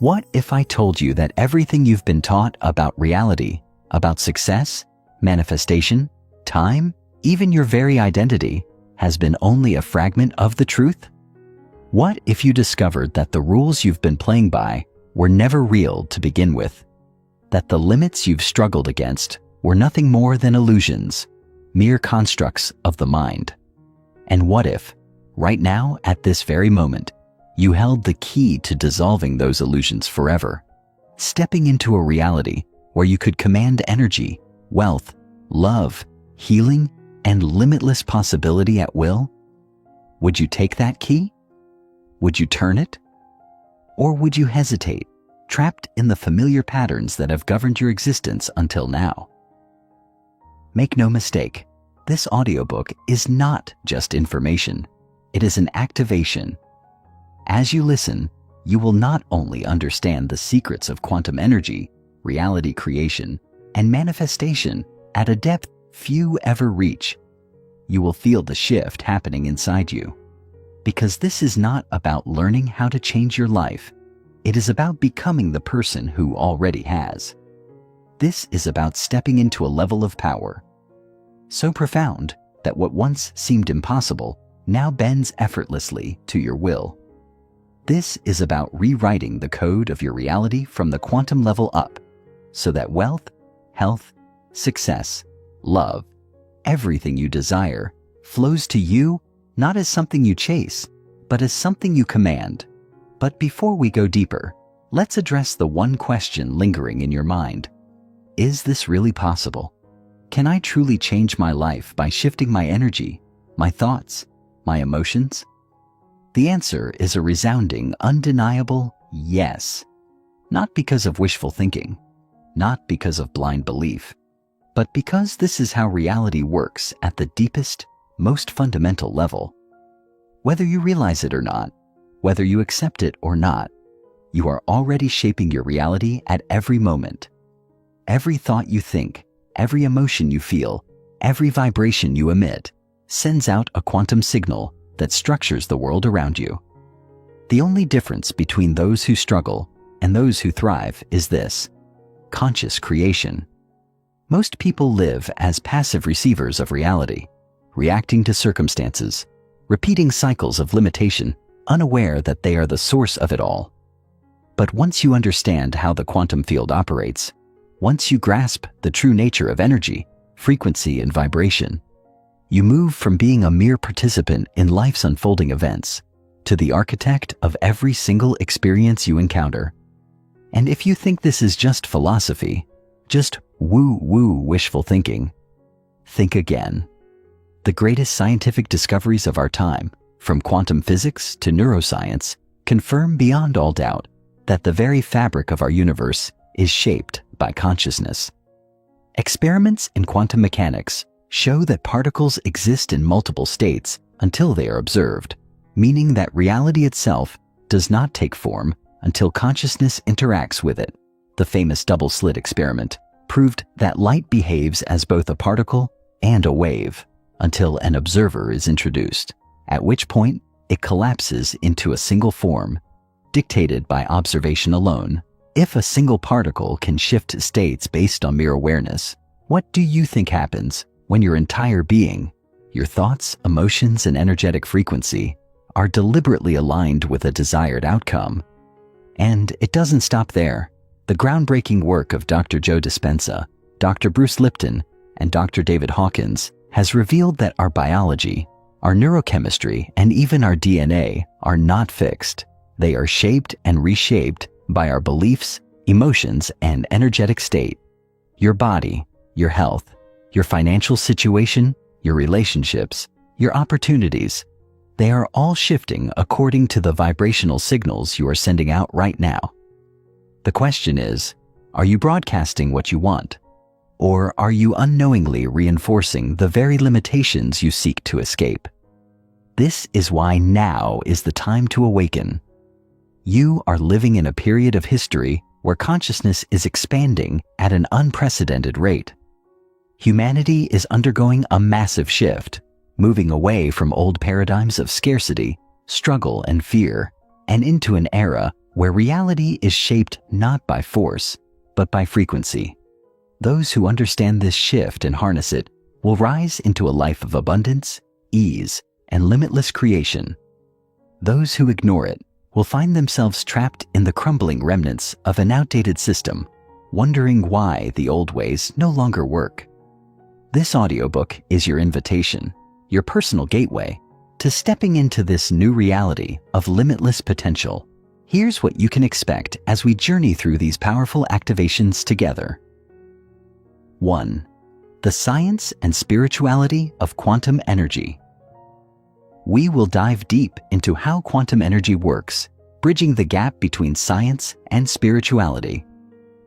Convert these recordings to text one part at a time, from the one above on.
What if I told you that everything you've been taught about reality, about success, manifestation, time, even your very identity, has been only a fragment of the truth? What if you discovered that the rules you've been playing by were never real to begin with? That the limits you've struggled against were nothing more than illusions, mere constructs of the mind? And what if, right now at this very moment, you held the key to dissolving those illusions forever, stepping into a reality where you could command energy, wealth, love, healing, and limitless possibility at will? Would you take that key? Would you turn it? Or would you hesitate, trapped in the familiar patterns that have governed your existence until now? Make no mistake, this audiobook is not just information. It is an activation. As you listen, you will not only understand the secrets of quantum energy, reality creation, and manifestation at a depth few ever reach. You will feel the shift happening inside you. Because this is not about learning how to change your life. It is about becoming the person who already has. This is about stepping into a level of power so profound that what once seemed impossible now bends effortlessly to your will. This is about rewriting the code of your reality from the quantum level up, so that wealth, health, success, love, everything you desire flows to you not as something you chase, but as something you command. But before we go deeper, let's address the one question lingering in your mind. Is this really possible? Can I truly change my life by shifting my energy, my thoughts, my emotions? The answer is a resounding, undeniable yes. Not because of wishful thinking, not because of blind belief, but because this is how reality works at the deepest, most fundamental level. Whether you realize it or not, whether you accept it or not, you are already shaping your reality at every moment. Every thought you think, every emotion you feel, every vibration you emit sends out a quantum signal that structures the world around you. The only difference between those who struggle and those who thrive is this: conscious creation. Most people live as passive receivers of reality, reacting to circumstances, repeating cycles of limitation, unaware that they are the source of it all. But once you understand how the quantum field operates, once you grasp the true nature of energy, frequency, and vibration, you move from being a mere participant in life's unfolding events to the architect of every single experience you encounter. And if you think this is just philosophy, just woo-woo wishful thinking, think again. The greatest scientific discoveries of our time, from quantum physics to neuroscience, confirm beyond all doubt that the very fabric of our universe is shaped by consciousness. Experiments in quantum mechanics show that particles exist in multiple states until they are observed, meaning that reality itself does not take form until consciousness interacts with it. The famous double-slit experiment proved that light behaves as both a particle and a wave until an observer is introduced, at which point it collapses into a single form, dictated by observation alone. If a single particle can shift states based on mere awareness, what do you think happens when your entire being, your thoughts, emotions, and energetic frequency are deliberately aligned with a desired outcome? And it doesn't stop there. The groundbreaking work of Dr. Joe Dispenza, Dr. Bruce Lipton, and Dr. David Hawkins has revealed that our biology, our neurochemistry, and even our DNA are not fixed. They are shaped and reshaped by our beliefs, emotions, and energetic state. Your body, your health, your financial situation, your relationships, your opportunities, they are all shifting according to the vibrational signals you are sending out right now. The question is, are you broadcasting what you want? Or are you unknowingly reinforcing the very limitations you seek to escape? This is why now is the time to awaken. You are living in a period of history where consciousness is expanding at an unprecedented rate. Humanity is undergoing a massive shift, moving away from old paradigms of scarcity, struggle, and fear, and into an era where reality is shaped not by force, but by frequency. Those who understand this shift and harness it will rise into a life of abundance, ease, and limitless creation. Those who ignore it will find themselves trapped in the crumbling remnants of an outdated system, wondering why the old ways no longer work. This audiobook is your invitation, your personal gateway, to stepping into this new reality of limitless potential. Here's what you can expect as we journey through these powerful activations together. 1. The science and spirituality of quantum energy. We will dive deep into how quantum energy works, bridging the gap between science and spirituality.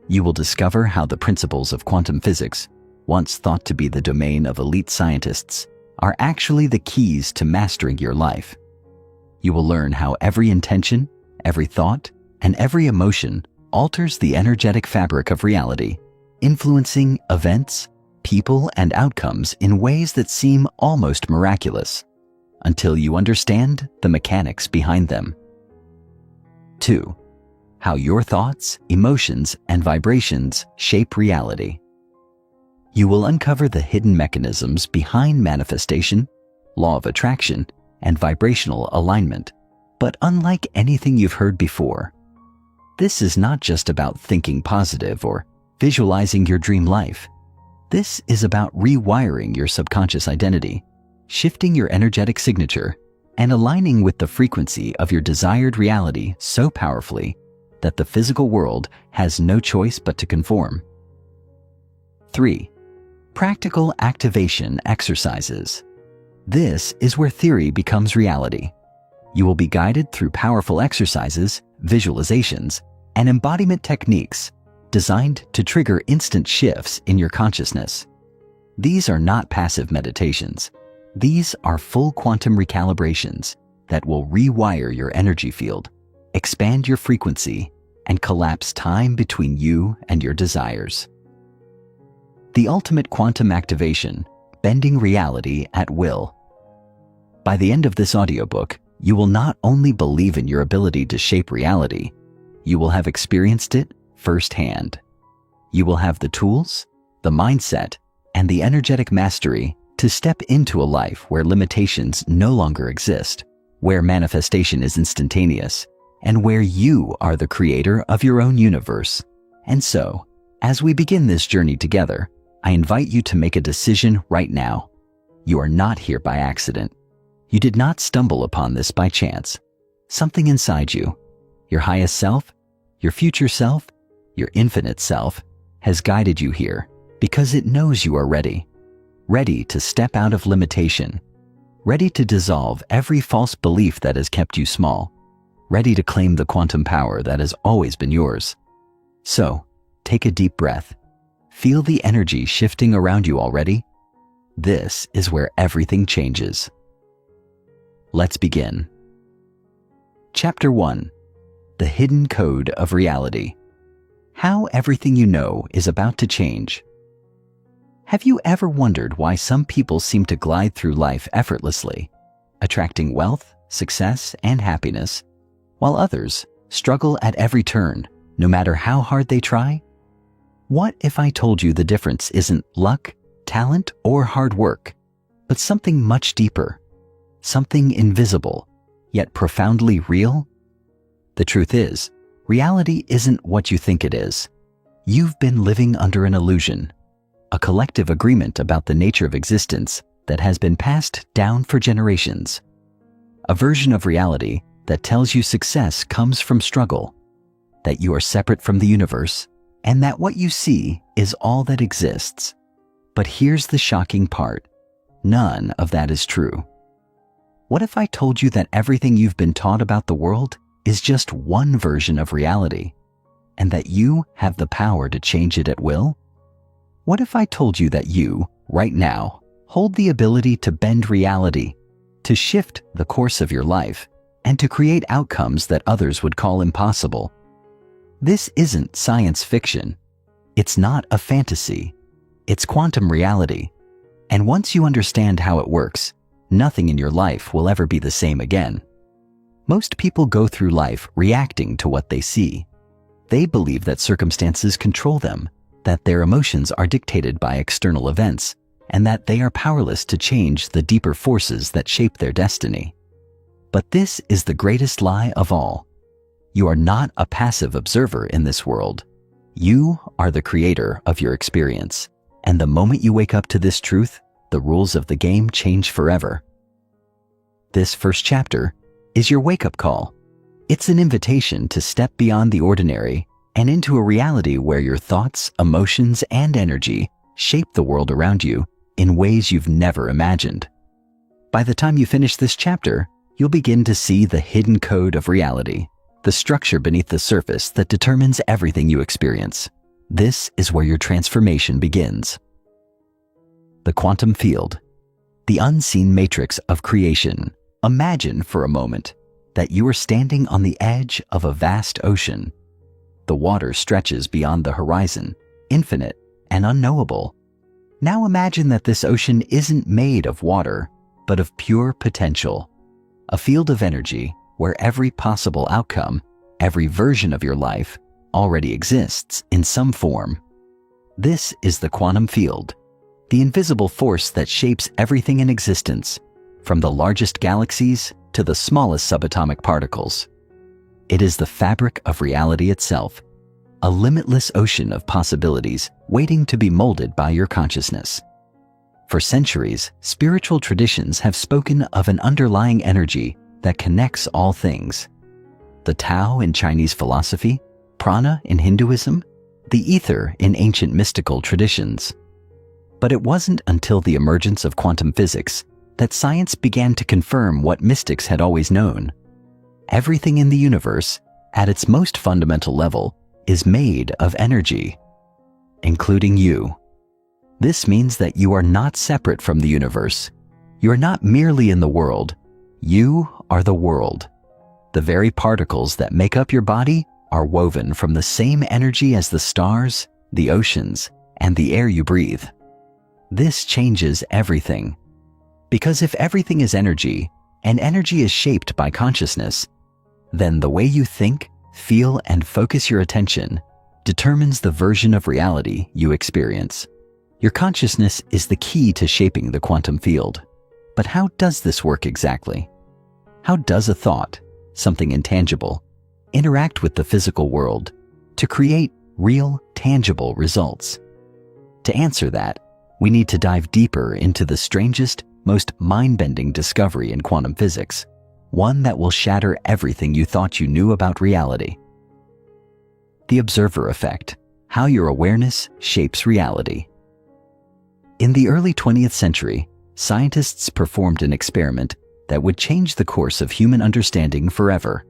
You will discover how the principles of quantum physics, once thought to be the domain of elite scientists, are actually the keys to mastering your life. You will learn how every intention, every thought, and every emotion alters the energetic fabric of reality, influencing events, people, and outcomes in ways that seem almost miraculous, until you understand the mechanics behind them. 2. How your thoughts, emotions, and vibrations shape reality. You will uncover the hidden mechanisms behind manifestation, law of attraction, and vibrational alignment. But unlike anything you've heard before, this is not just about thinking positive or visualizing your dream life. This is about rewiring your subconscious identity, shifting your energetic signature, and aligning with the frequency of your desired reality so powerfully that the physical world has no choice but to conform. 3. Practical activation exercises. This is where theory becomes reality. You will be guided through powerful exercises, visualizations, and embodiment techniques designed to trigger instant shifts in your consciousness. These are not passive meditations. These are full quantum recalibrations that will rewire your energy field, expand your frequency, and collapse time between you and your desires. The ultimate quantum activation, bending reality at will. By the end of this audiobook, you will not only believe in your ability to shape reality, you will have experienced it firsthand. You will have the tools, the mindset, and the energetic mastery to step into a life where limitations no longer exist, where manifestation is instantaneous, and where you are the creator of your own universe. And so, as we begin this journey together, I invite you to make a decision right now. You are not here by accident. You did not stumble upon this by chance. Something inside you, your highest self, your future self, your infinite self, has guided you here because it knows you are ready. Ready to step out of limitation, ready to dissolve every false belief that has kept you small, ready to claim the quantum power that has always been yours. So, take a deep breath. Feel the energy shifting around you already? This is where everything changes. Let's begin. Chapter 1. The Hidden Code of Reality. How everything you know is about to change. Have you ever wondered why some people seem to glide through life effortlessly, attracting wealth, success, and happiness, while others struggle at every turn, no matter how hard they try? What if I told you the difference isn't luck, talent, or hard work, but something much deeper, something invisible, yet profoundly real? The truth is, reality isn't what you think it is. You've been living under an illusion, a collective agreement about the nature of existence that has been passed down for generations. A version of reality that tells you success comes from struggle, that you are separate from the universe, and that what you see is all that exists. But here's the shocking part. None of that is true. What if I told you that everything you've been taught about the world is just one version of reality, and that you have the power to change it at will? What if I told you that you, right now, hold the ability to bend reality, to shift the course of your life, and to create outcomes that others would call impossible? This isn't science fiction. It's not a fantasy. It's quantum reality. And once you understand how it works, nothing in your life will ever be the same again. Most people go through life reacting to what they see. They believe that circumstances control them, that their emotions are dictated by external events, and that they are powerless to change the deeper forces that shape their destiny. But this is the greatest lie of all. You are not a passive observer in this world. You are the creator of your experience. And the moment you wake up to this truth, the rules of the game change forever. This first chapter is your wake-up call. It's an invitation to step beyond the ordinary and into a reality where your thoughts, emotions, and energy shape the world around you in ways you've never imagined. By the time you finish this chapter, you'll begin to see the hidden code of reality, the structure beneath the surface that determines everything you experience. This is where your transformation begins. The quantum field, the unseen matrix of creation. Imagine for a moment that you are standing on the edge of a vast ocean. The water stretches beyond the horizon, infinite and unknowable. Now imagine that this ocean isn't made of water, but of pure potential. A field of energy where every possible outcome, every version of your life, already exists in some form. This is the quantum field, the invisible force that shapes everything in existence, from the largest galaxies to the smallest subatomic particles. It is the fabric of reality itself, a limitless ocean of possibilities waiting to be molded by your consciousness. For centuries, spiritual traditions have spoken of an underlying energy that connects all things. The Tao in Chinese philosophy, prana in Hinduism, the ether in ancient mystical traditions. But it wasn't until the emergence of quantum physics that science began to confirm what mystics had always known. Everything in the universe, at its most fundamental level, is made of energy, including you. This means that you are not separate from the universe. You are not merely in the world. You are the world. The very particles that make up your body are woven from the same energy as the stars, the oceans, and the air you breathe. This changes everything. Because if everything is energy, and energy is shaped by consciousness, then the way you think, feel, and focus your attention determines the version of reality you experience. Your consciousness is the key to shaping the quantum field. But how does this work exactly? How does a thought, something intangible, interact with the physical world to create real, tangible results? To answer that, we need to dive deeper into the strangest, most mind-bending discovery in quantum physics, one that will shatter everything you thought you knew about reality. The observer effect, how your awareness shapes reality. In the early 20th century, scientists performed an experiment that would change the course of human understanding forever.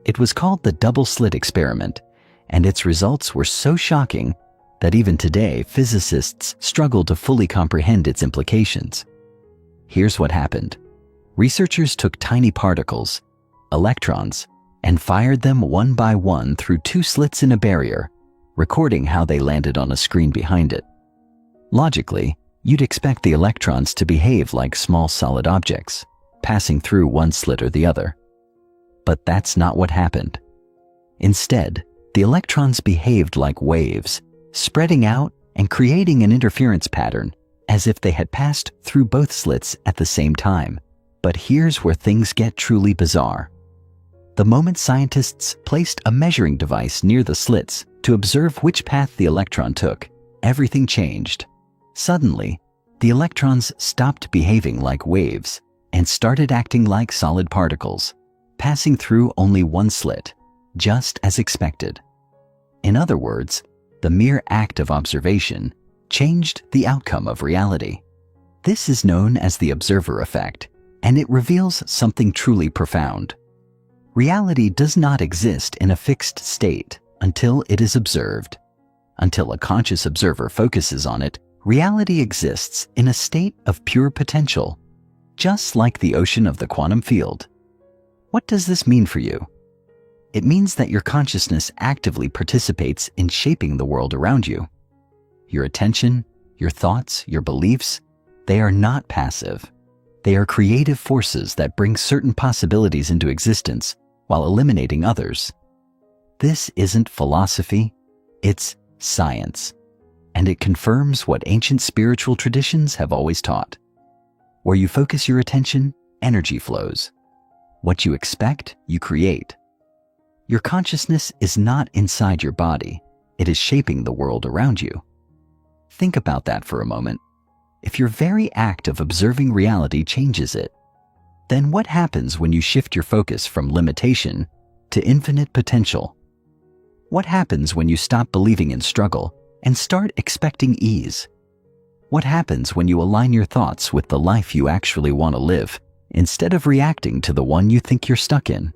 It was called the double-slit experiment, and its results were so shocking that even today physicists struggle to fully comprehend its implications. Here's what happened. Researchers took tiny particles, electrons, and fired them one by one through two slits in a barrier, recording how they landed on a screen behind it. Logically, you'd expect the electrons to behave like small solid objects, passing through one slit or the other. But that's not what happened. Instead, the electrons behaved like waves, spreading out and creating an interference pattern as if they had passed through both slits at the same time. But here's where things get truly bizarre. The moment scientists placed a measuring device near the slits to observe which path the electron took, everything changed. Suddenly, the electrons stopped behaving like waves and started acting like solid particles, passing through only one slit, just as expected. In other words, the mere act of observation changed the outcome of reality. This is known as the observer effect, and it reveals something truly profound. Reality does not exist in a fixed state until it is observed. Until a conscious observer focuses on it, reality exists in a state of pure potential, just like the ocean of the quantum field. What does this mean for you? It means that your consciousness actively participates in shaping the world around you. Your attention, your thoughts, your beliefs, they are not passive. They are creative forces that bring certain possibilities into existence while eliminating others. This isn't philosophy, it's science, and it confirms what ancient spiritual traditions have always taught. Where you focus your attention, energy flows. What you expect, you create. Your consciousness is not inside your body, it is shaping the world around you. Think about that for a moment. If your very act of observing reality changes it, then what happens when you shift your focus from limitation to infinite potential? What happens when you stop believing in struggle and start expecting ease? What happens when you align your thoughts with the life you actually want to live, instead of reacting to the one you think you're stuck in?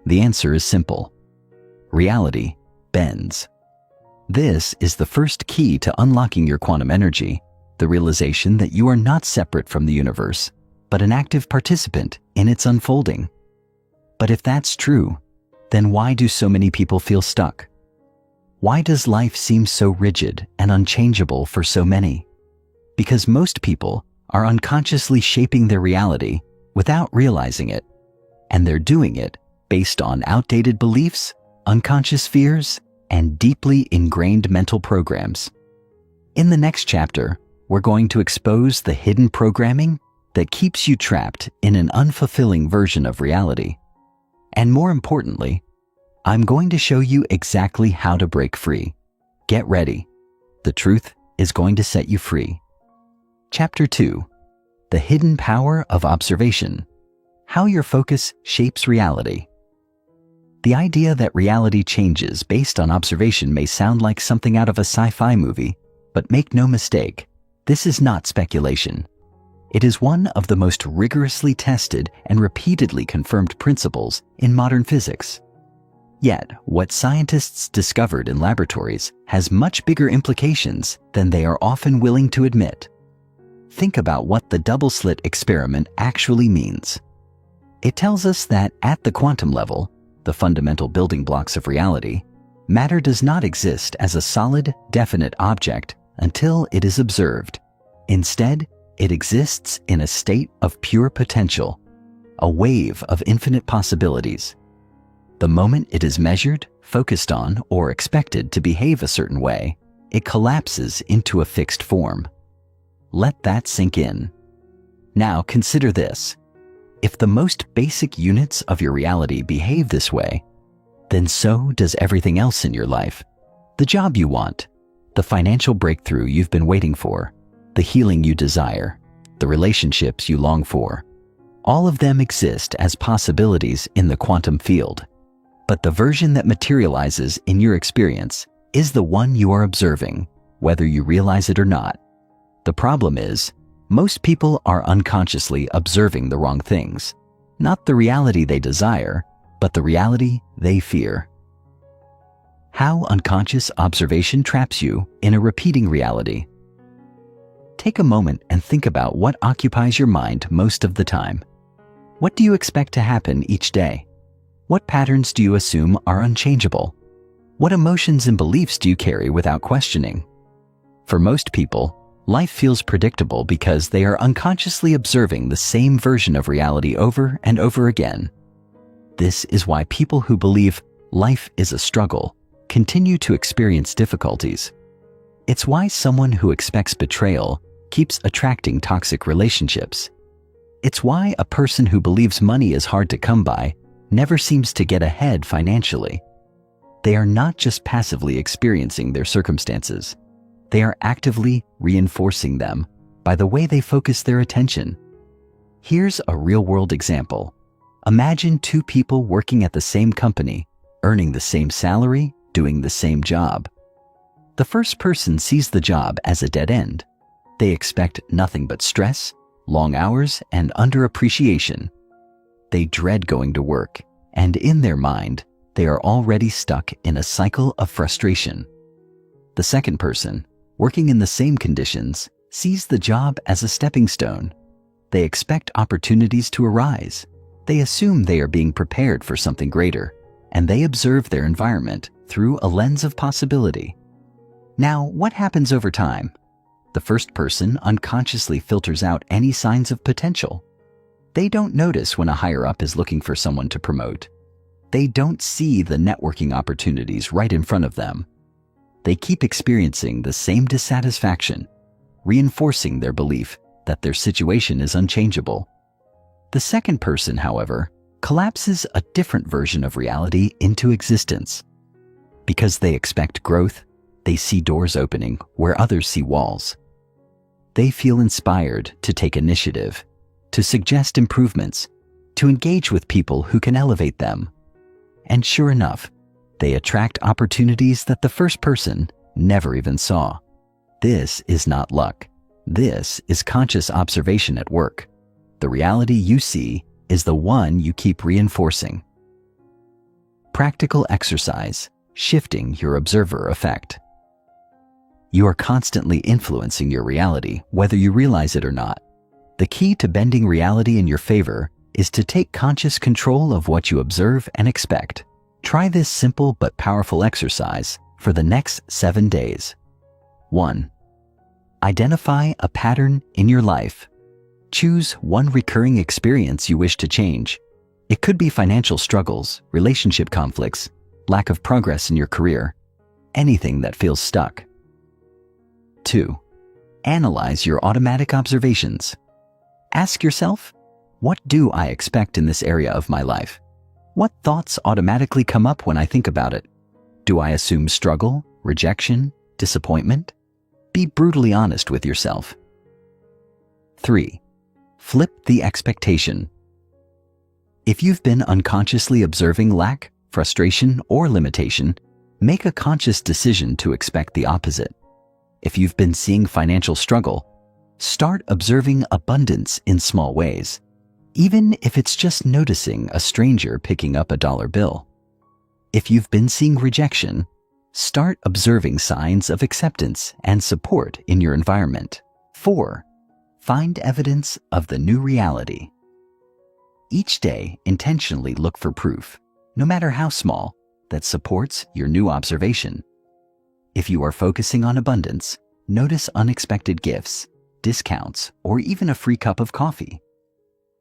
The answer is simple. Reality bends. This is the first key to unlocking your quantum energy, the realization that you are not separate from the universe, but an active participant in its unfolding. But if that's true, then why do so many people feel stuck? Why does life seem so rigid and unchangeable for so many? Because most people are unconsciously shaping their reality without realizing it, and they're doing it based on outdated beliefs, unconscious fears, and deeply ingrained mental programs. In the next chapter, we're going to expose the hidden programming that keeps you trapped in an unfulfilling version of reality. And more importantly, I'm going to show you exactly how to break free. Get ready. The truth is going to set you free. Chapter 2. The Hidden Power of Observation. How your focus shapes reality. The idea that reality changes based on observation may sound like something out of a sci-fi movie, but make no mistake, this is not speculation. It is one of the most rigorously tested and repeatedly confirmed principles in modern physics. Yet, what scientists discovered in laboratories has much bigger implications than they are often willing to admit. Think about what the double-slit experiment actually means. It tells us that at the quantum level, the fundamental building blocks of reality, matter does not exist as a solid, definite object until it is observed. Instead, it exists in a state of pure potential, a wave of infinite possibilities. The moment it is measured, focused on, or expected to behave a certain way, it collapses into a fixed form. Let that sink in. Now consider this. If the most basic units of your reality behave this way, then so does everything else in your life. The job you want, the financial breakthrough you've been waiting for, the healing you desire, the relationships you long for. All of them exist as possibilities in the quantum field. But the version that materializes in your experience is the one you are observing, whether you realize it or not. The problem is, most people are unconsciously observing the wrong things, not the reality they desire, but the reality they fear. How unconscious observation traps you in a repeating reality. Take a moment and think about what occupies your mind most of the time. What do you expect to happen each day? What patterns do you assume are unchangeable? What emotions and beliefs do you carry without questioning? For most people, life feels predictable because they are unconsciously observing the same version of reality over and over again. This is why people who believe life is a struggle continue to experience difficulties. It's why someone who expects betrayal keeps attracting toxic relationships. It's why a person who believes money is hard to come by never seems to get ahead financially. They are not just passively experiencing their circumstances. They are actively reinforcing them by the way they focus their attention. Here's a real-world example. Imagine two people working at the same company, earning the same salary, doing the same job. The first person sees the job as a dead end. They expect nothing but stress, long hours, and underappreciation. They dread going to work, and in their mind, they are already stuck in a cycle of frustration. The second person, working in the same conditions, sees the job as a stepping stone. They expect opportunities to arise. They assume they are being prepared for something greater, and they observe their environment through a lens of possibility. Now, what happens over time? The first person unconsciously filters out any signs of potential. They don't notice when a higher-up is looking for someone to promote. They don't see the networking opportunities right in front of them. They keep experiencing the same dissatisfaction, reinforcing their belief that their situation is unchangeable. The second person, however, collapses a different version of reality into existence. Because they expect growth, they see doors opening where others see walls. They feel inspired to take initiative, to suggest improvements, to engage with people who can elevate them. And sure enough, they attract opportunities that the first person never even saw. This is not luck. This is conscious observation at work. The reality you see is the one you keep reinforcing. Practical exercise, shifting your observer effect. You are constantly influencing your reality, whether you realize it or not. The key to bending reality in your favor is to take conscious control of what you observe and expect. Try this simple but powerful exercise for the next 7 days. 1. Identify a pattern in your life. Choose one recurring experience you wish to change. It could be financial struggles, relationship conflicts, lack of progress in your career, anything that feels stuck. 2. Analyze your automatic observations. Ask yourself, what do I expect in this area of my life? What thoughts automatically come up when I think about it? Do I assume struggle, rejection, disappointment? Be brutally honest with yourself. 3. Flip the expectation. If you've been unconsciously observing lack, frustration, or limitation, make a conscious decision to expect the opposite. If you've been seeing financial struggle, start observing abundance in small ways, even if it's just noticing a stranger picking up a dollar bill. If you've been seeing rejection, start observing signs of acceptance and support in your environment. 4. Find evidence of the new reality. Each day, intentionally look for proof, no matter how small, that supports your new observation. If you are focusing on abundance, notice unexpected gifts, discounts, or even a free cup of coffee.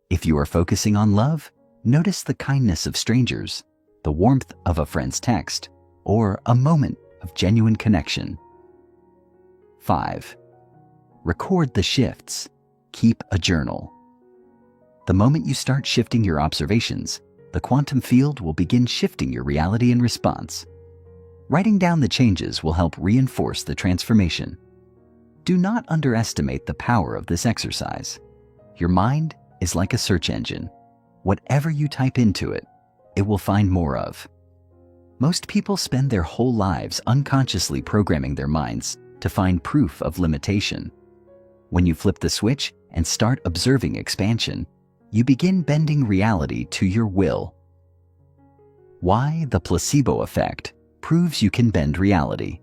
If you are focusing on love, notice the kindness of strangers, the warmth of a friend's text, or a moment of genuine connection. 5. Record the shifts. Keep a journal. The moment you start shifting your observations, the quantum field will begin shifting your reality in response. Writing down the changes will help reinforce the transformation. Do not underestimate the power of this exercise. Your mind is like a search engine. Whatever you type into it, it will find more of. Most people spend their whole lives unconsciously programming their minds to find proof of limitation. When you flip the switch and start observing expansion, you begin bending reality to your will. Why the placebo effect proves you can bend reality.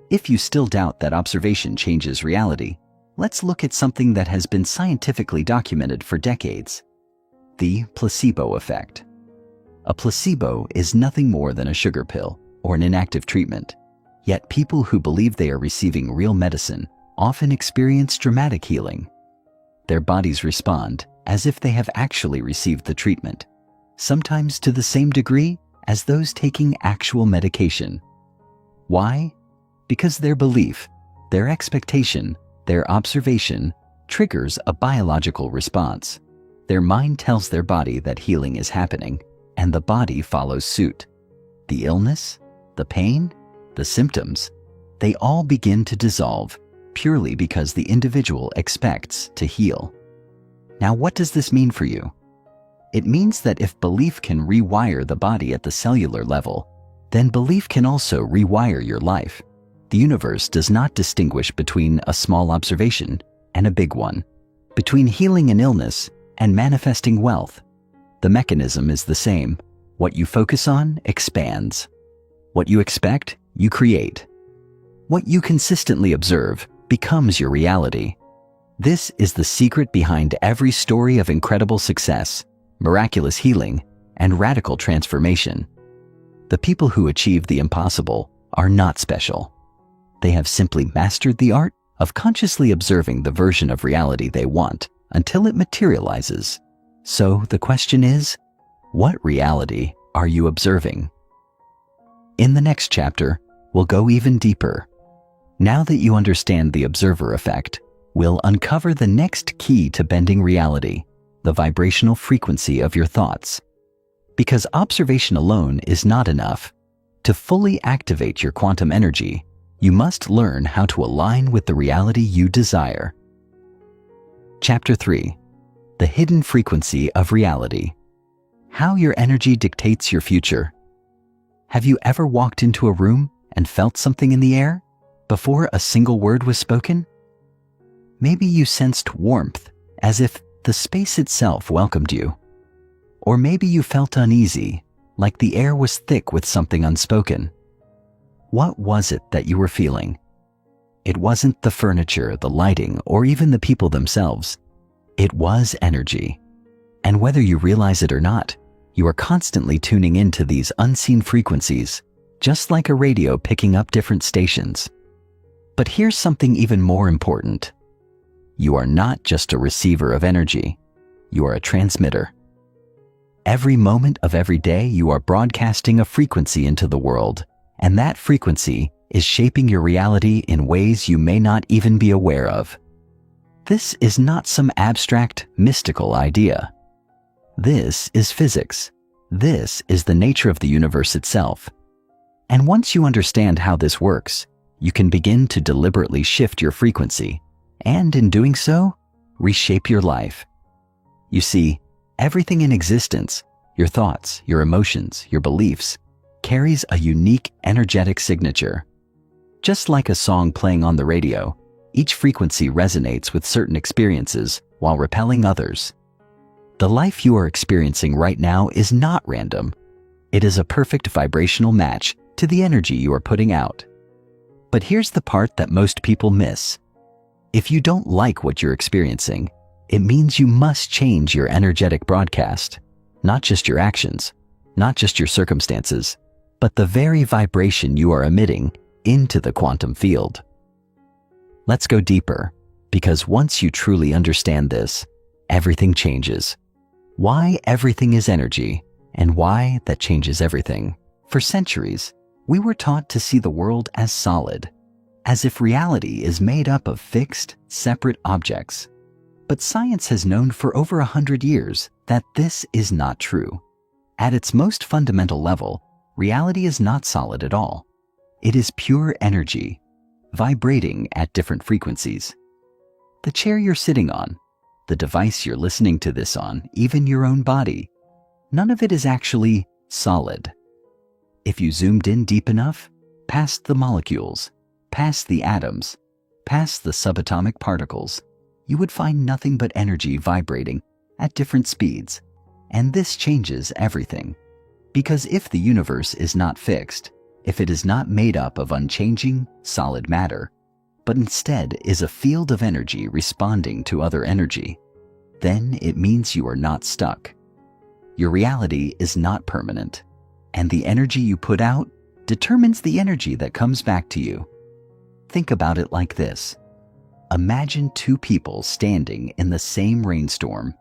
If you still doubt that observation changes reality, let's look at something that has been scientifically documented for decades: the placebo effect. A placebo is nothing more than a sugar pill or an inactive treatment, yet people who believe they are receiving real medicine often experience dramatic healing. Their bodies respond as if they have actually received the treatment, sometimes to the same degree as those taking actual medication. Why? Because their belief, their expectation, their observation triggers a biological response. Their mind tells their body that healing is happening, and the body follows suit. The illness, the pain, the symptoms, they all begin to dissolve purely because the individual expects to heal. Now, what does this mean for you? It means that if belief can rewire the body at the cellular level, then belief can also rewire your life. The universe does not distinguish between a small observation and a big one, between healing an illness and manifesting wealth. The mechanism is the same. What you focus on expands. What you expect, you create. What you consistently observe becomes your reality. This is the secret behind every story of incredible success, miraculous healing, and radical transformation. The people who achieve the impossible are not special. They have simply mastered the art of consciously observing the version of reality they want until it materializes. So the question is, what reality are you observing? In the next chapter, we'll go even deeper. Now that you understand the observer effect, we'll uncover the next key to bending reality, the vibrational frequency of your thoughts. Because observation alone is not enough. To fully activate your quantum energy, you must learn how to align with the reality you desire. Chapter 3. The hidden frequency of reality. How your energy dictates your future. Have you ever walked into a room and felt something in the air before a single word was spoken? Maybe you sensed warmth, as if the space itself welcomed you. Or maybe you felt uneasy, like the air was thick with something unspoken. What was it that you were feeling? It wasn't the furniture, the lighting, or even the people themselves. It was energy. And whether you realize it or not, you are constantly tuning into these unseen frequencies, just like a radio picking up different stations. But here's something even more important. You are not just a receiver of energy. You are a transmitter. Every moment of every day, you are broadcasting a frequency into the world, and that frequency is shaping your reality in ways you may not even be aware of. This is not some abstract, mystical idea. This is physics. This is the nature of the universe itself. And once you understand how this works, you can begin to deliberately shift your frequency, and in doing so, reshape your life. You see, everything in existence, your thoughts, your emotions, your beliefs, carries a unique energetic signature. Just like a song playing on the radio, each frequency resonates with certain experiences while repelling others. The life you are experiencing right now is not random. It is a perfect vibrational match to the energy you are putting out. But here's the part that most people miss. If you don't like what you're experiencing, it means you must change your energetic broadcast, not just your actions, not just your circumstances, but the very vibration you are emitting into the quantum field. Let's go deeper, because once you truly understand this, everything changes. Why everything is energy, and why that changes everything. For centuries, we were taught to see the world as solid, as if reality is made up of fixed, separate objects. But science has known for over 100 years that this is not true. At its most fundamental level, reality is not solid at all. It is pure energy, vibrating at different frequencies. The chair you're sitting on, the device you're listening to this on, even your own body, none of it is actually solid. If you zoomed in deep enough, past the molecules, past the atoms, past the subatomic particles, you would find nothing but energy vibrating at different speeds. And this changes everything. Because if the universe is not fixed, if it is not made up of unchanging, solid matter, but instead is a field of energy responding to other energy, then it means you are not stuck. Your reality is not permanent, and the energy you put out determines the energy that comes back to you. Think about it like this. Imagine two people standing in the same rainstorm.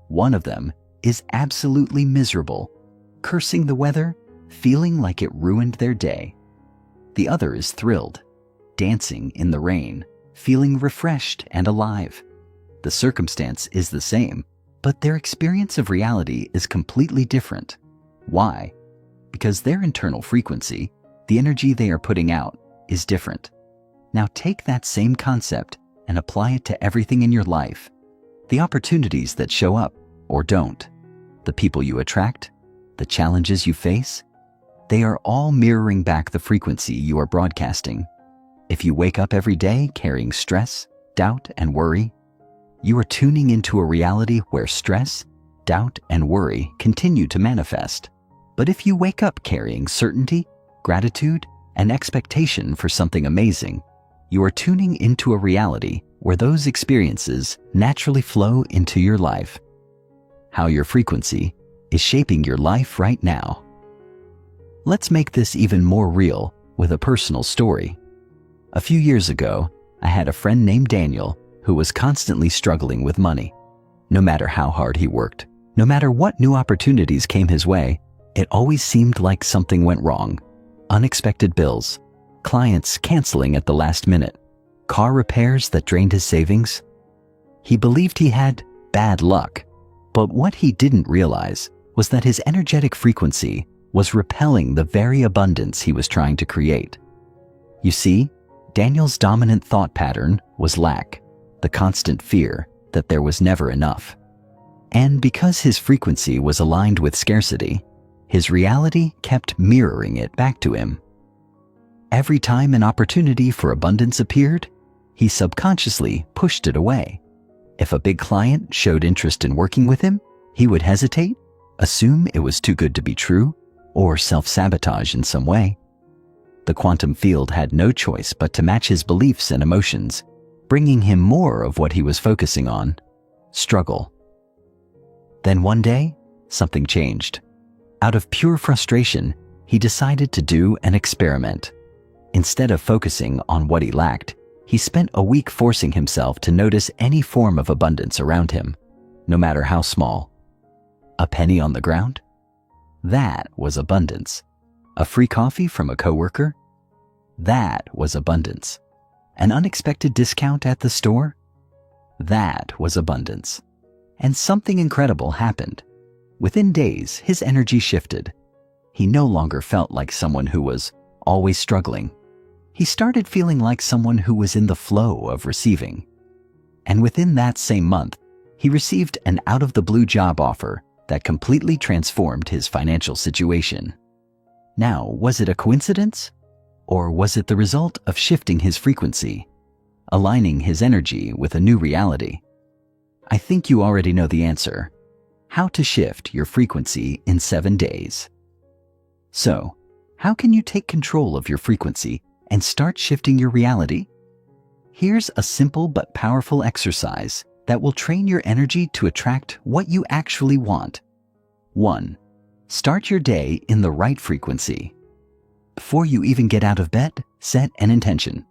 One of them is absolutely miserable, cursing the weather, feeling like it ruined their day. The other is thrilled, dancing in the rain, feeling refreshed and alive. The circumstance is the same, but their experience of reality is completely different. Why? Because their internal frequency, the energy they are putting out, is different. Now take that same concept and apply it to everything in your life. The opportunities that show up or don't, the people you attract, the challenges you face, they are all mirroring back the frequency you are broadcasting. If you wake up every day carrying stress, doubt, and worry, you are tuning into a reality where stress, doubt, and worry continue to manifest. But if you wake up carrying certainty, gratitude, and expectation for something amazing, you are tuning into a reality where those experiences naturally flow into your life. How your frequency is shaping your life right now. Let's make this even more real with a personal story. A few years ago, I had a friend named Daniel who was constantly struggling with money. No matter how hard he worked, no matter what new opportunities came his way, it always seemed like something went wrong. Unexpected bills, clients canceling at the last minute, car repairs that drained his savings. He believed he had bad luck, but what he didn't realize was that his energetic frequency was repelling the very abundance he was trying to create. You see, Daniel's dominant thought pattern was lack, the constant fear that there was never enough. And because his frequency was aligned with scarcity, his reality kept mirroring it back to him. Every time an opportunity for abundance appeared, he subconsciously pushed it away. If a big client showed interest in working with him, he would hesitate, assume it was too good to be true, or self-sabotage in some way. The quantum field had no choice but to match his beliefs and emotions, bringing him more of what he was focusing on: struggle. Then one day, something changed. Out of pure frustration, he decided to do an experiment. Instead of focusing on what he lacked, he spent a week forcing himself to notice any form of abundance around him, no matter how small. A penny on the ground? That was abundance. A free coffee from a coworker? That was abundance. An unexpected discount at the store? That was abundance. And something incredible happened. Within days, his energy shifted. He no longer felt like someone who was always struggling. He started feeling like someone who was in the flow of receiving. And within that same month, he received an out-of-the-blue job offer that completely transformed his financial situation. Now, was it a coincidence? Or was it the result of shifting his frequency, aligning his energy with a new reality? I think you already know the answer: how to shift your frequency in 7 days. So, how can you take control of your frequency and start shifting your reality? Here's a simple but powerful exercise that will train your energy to attract what you actually want. 1. Start your day in the right frequency. Before you even get out of bed, set an intention.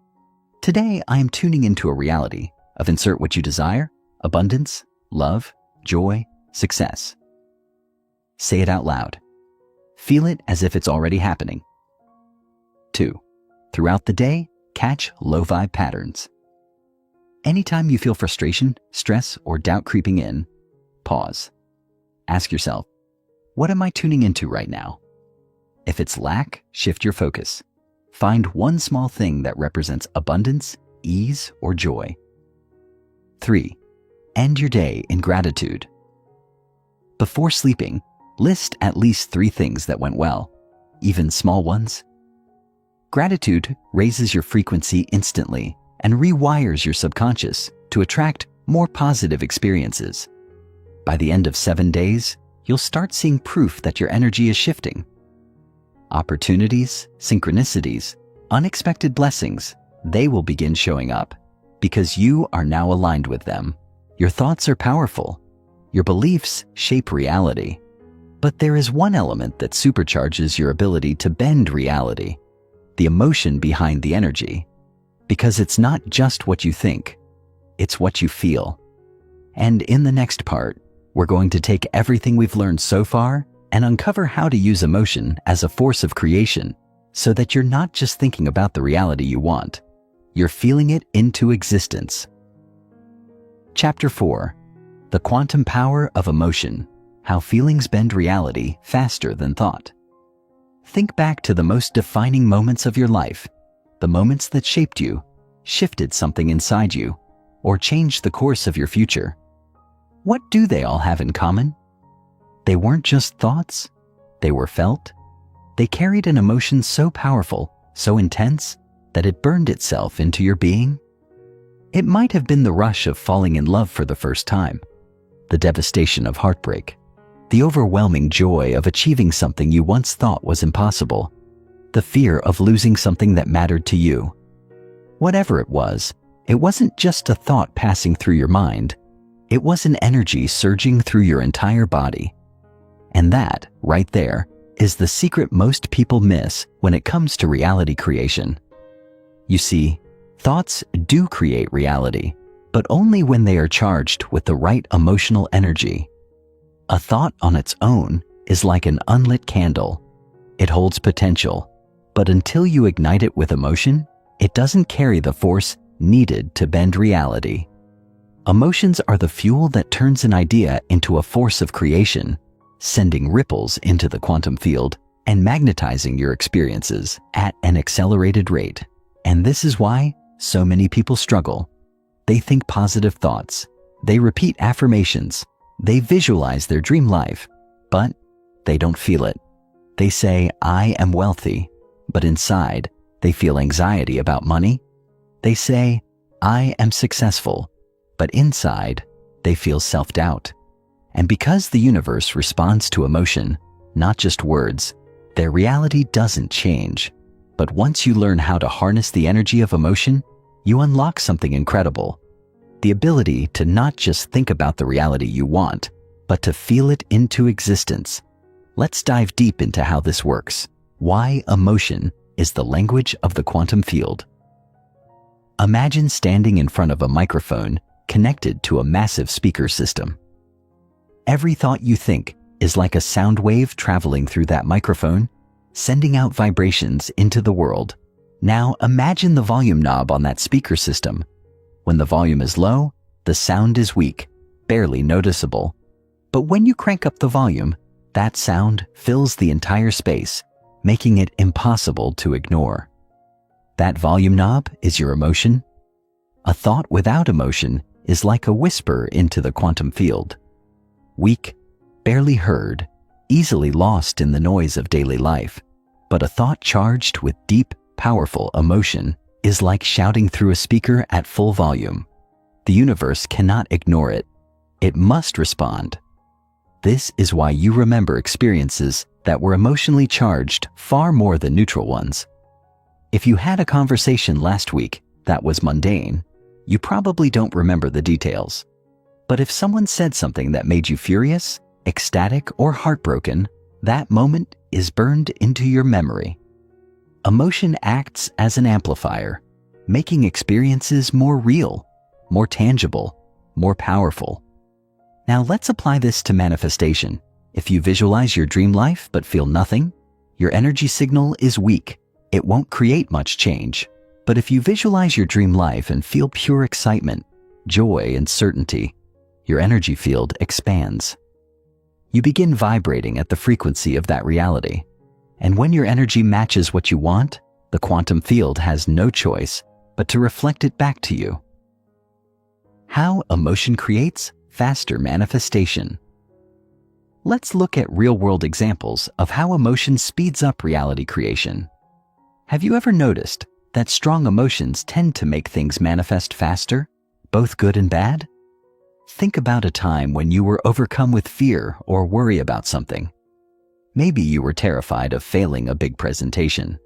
Today, I am tuning into a reality of insert what you desire: abundance, love, joy, success. Say it out loud. Feel it as if it's already happening. 2. Throughout the day, catch low vibe patterns. Anytime you feel frustration, stress, or doubt creeping in, pause. Ask yourself, what am I tuning into right now? If it's lack, shift your focus. Find one small thing that represents abundance, ease, or joy. 3. End your day in gratitude. Before sleeping, list at least 3 things that went well, even small ones. Gratitude raises your frequency instantly and rewires your subconscious to attract more positive experiences. By the end of 7 days, you'll start seeing proof that your energy is shifting. Opportunities, synchronicities, unexpected blessings, they will begin showing up because you are now aligned with them. Your thoughts are powerful. Your beliefs shape reality. But there is one element that supercharges your ability to bend reality: the emotion behind the energy. Because it's not just what you think, it's what you feel. And in the next part, we're going to take everything we've learned so far and uncover how to use emotion as a force of creation so that you're not just thinking about the reality you want, you're feeling it into existence. Chapter 4: The Quantum Power of Emotion: How Feelings Bend Reality Faster Than Thought. Think back to the most defining moments of your life, the moments that shaped you, shifted something inside you, or changed the course of your future. What do they all have in common? They weren't just thoughts, they were felt. They carried an emotion so powerful, so intense, that it burned itself into your being. It might have been the rush of falling in love for the first time, the devastation of heartbreak, the overwhelming joy of achieving something you once thought was impossible, the fear of losing something that mattered to you. Whatever it wasn't just a thought passing through your mind. It was an energy surging through your entire body. And that, right there, is the secret most people miss when it comes to reality creation. You see, Thoughts do create reality, but only when they are charged with the right emotional energy. A thought on its own is like an unlit candle. It holds potential, but until you ignite it with emotion, it doesn't carry the force needed to bend reality. Emotions are the fuel that turns an idea into a force of creation, sending ripples into the quantum field and magnetizing your experiences at an accelerated rate. And this is why so many people struggle. They think positive thoughts, they repeat affirmations, they visualize their dream life, but they don't feel it. They say, "I am wealthy," but inside, they feel anxiety about money. They say, "I am successful," but inside, they feel self-doubt. And because the universe responds to emotion, not just words, their reality doesn't change. But once you learn how to harness the energy of emotion, you unlock something incredible. The ability to not just think about the reality you want, but to feel it into existence. Let's dive deep into how this works. Why emotion is the language of the quantum field. Imagine standing in front of a microphone connected to a massive speaker system. Every thought you think is like a sound wave traveling through that microphone, sending out vibrations into the world. Now imagine the volume knob on that speaker system. When the volume is low, the sound is weak, barely noticeable. But when you crank up the volume, that sound fills the entire space, making it impossible to ignore. That volume knob is your emotion. A thought without emotion is like a whisper into the quantum field. Weak, barely heard, easily lost in the noise of daily life. But a thought charged with deep, powerful emotion is like shouting through a speaker at full volume. The universe cannot ignore it. It must respond. This is why you remember experiences that were emotionally charged far more than neutral ones. If you had a conversation last week that was mundane, you probably don't remember the details. But if someone said something that made you furious, ecstatic, or heartbroken, that moment is burned into your memory. Emotion acts as an amplifier, making experiences more real, more tangible, more powerful. Now let's apply this to manifestation. If you visualize your dream life but feel nothing, your energy signal is weak. It won't create much change. But if you visualize your dream life and feel pure excitement, joy, and certainty, your energy field expands. You begin vibrating at the frequency of that reality. And when your energy matches what you want, the quantum field has no choice but to reflect it back to you. How emotion creates faster manifestation. Let's look at real-world examples of how emotion speeds up reality creation. Have you ever noticed that strong emotions tend to make things manifest faster, both good and bad? Think about a time when you were overcome with fear or worry about something. Maybe you were terrified of failing a big presentation,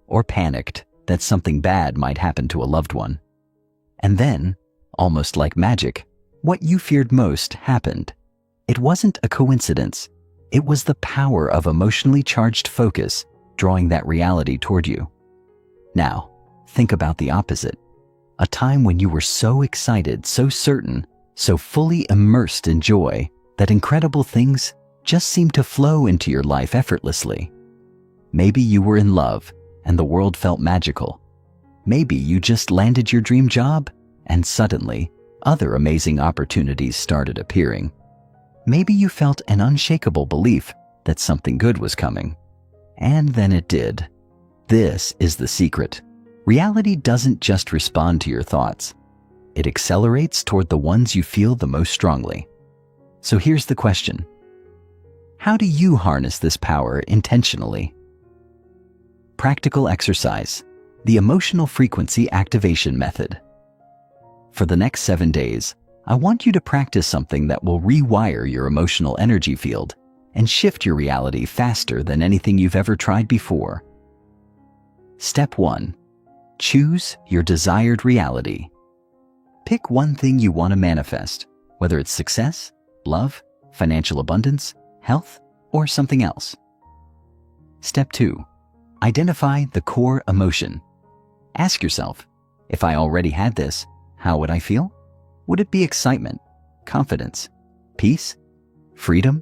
or panicked that something bad might happen to a loved one. And then, almost like magic, what you feared most happened. It wasn't a coincidence. It was the power of emotionally charged focus drawing that reality toward you. Now, think about the opposite. A time when you were so excited, so certain, so fully immersed in joy that incredible things just seemed to flow into your life effortlessly. Maybe you were in love and the world felt magical. Maybe you just landed your dream job and suddenly other amazing opportunities started appearing. Maybe you felt an unshakable belief that something good was coming. And then it did. This is the secret. Reality doesn't just respond to your thoughts. It accelerates toward the ones you feel the most strongly. So here's the question. How do you harness this power intentionally? Practical exercise, the emotional frequency activation method. For the next 7 days, I want you to practice something that will rewire your emotional energy field and shift your reality faster than anything you've ever tried before. Step 1. Choose your desired reality. Pick one thing you want to manifest, whether it's success, love, financial abundance, health, or something else. Step 2. Identify the core emotion. Ask yourself, If I already had this, how would I feel? Would it be excitement, confidence, peace, freedom?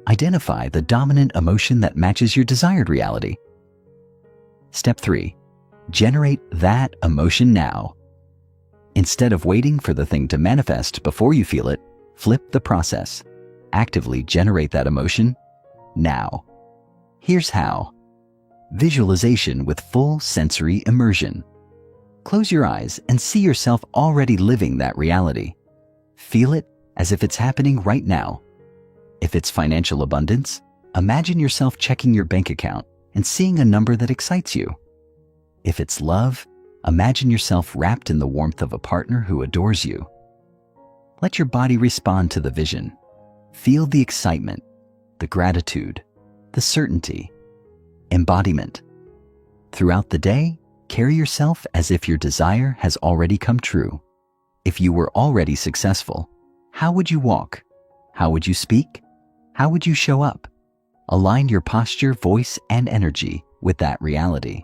Identify the dominant emotion that matches your desired reality. Step 3. Generate that emotion now. Instead of waiting for the thing to manifest before you feel it, flip the process. Actively generate that emotion now. Here's how. Visualization with full sensory immersion. Close your eyes and see yourself already living that reality. Feel it as if it's happening right now. If it's financial abundance, imagine yourself checking your bank account and seeing a number that excites you. If it's love, imagine yourself wrapped in the warmth of a partner who adores you. Let your body respond to the vision. Feel the excitement, the gratitude, the certainty, embodiment. Throughout the day, carry yourself as if your desire has already come true. If you were already successful, how would you walk? How would you speak? How would you show up? Align your posture, voice, and energy with that reality.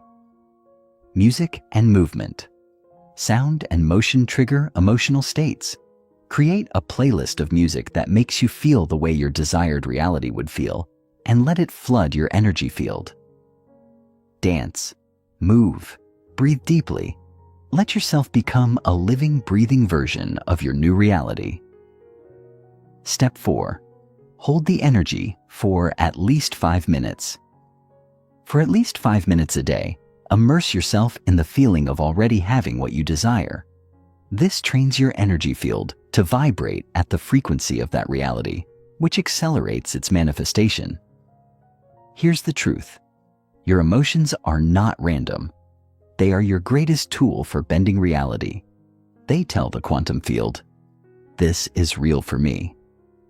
Music and movement. Sound and motion trigger emotional states. Create a playlist of music that makes you feel the way your desired reality would feel, and let it flood your energy field. Dance, move, breathe deeply. Let yourself become a living, breathing version of your new reality. Step 4. Hold the energy for at least 5 minutes. For at least 5 minutes a day, immerse yourself in the feeling of already having what you desire. This trains your energy field to vibrate at the frequency of that reality, which accelerates its manifestation. Here's the truth. Your emotions are not random. They are your greatest tool for bending reality. They tell the quantum field, "This is real for me."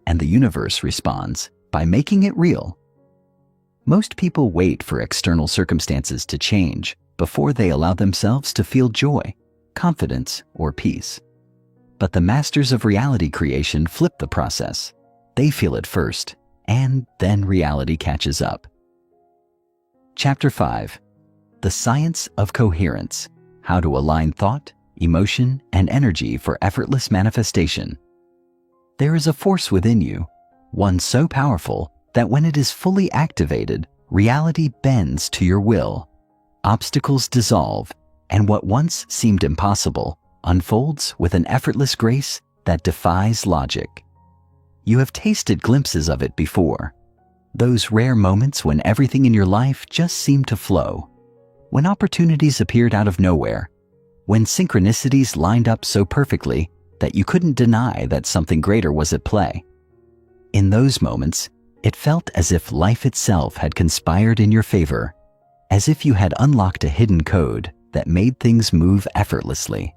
And the universe responds by making it real. Most people wait for external circumstances to change before they allow themselves to feel joy, confidence, or peace. But the masters of reality creation flip the process. They feel it first, and then reality catches up. Chapter 5. The Science of Coherence. How to align thought, emotion, and energy for effortless manifestation. There is a force within you, one so powerful that when it is fully activated, reality bends to your will. Obstacles dissolve, and what once seemed impossible unfolds with an effortless grace that defies logic. You have tasted glimpses of it before. Those rare moments when everything in your life just seemed to flow. When opportunities appeared out of nowhere. When synchronicities lined up so perfectly that you couldn't deny that something greater was at play. In those moments, it felt as if life itself had conspired in your favor, as if you had unlocked a hidden code that made things move effortlessly.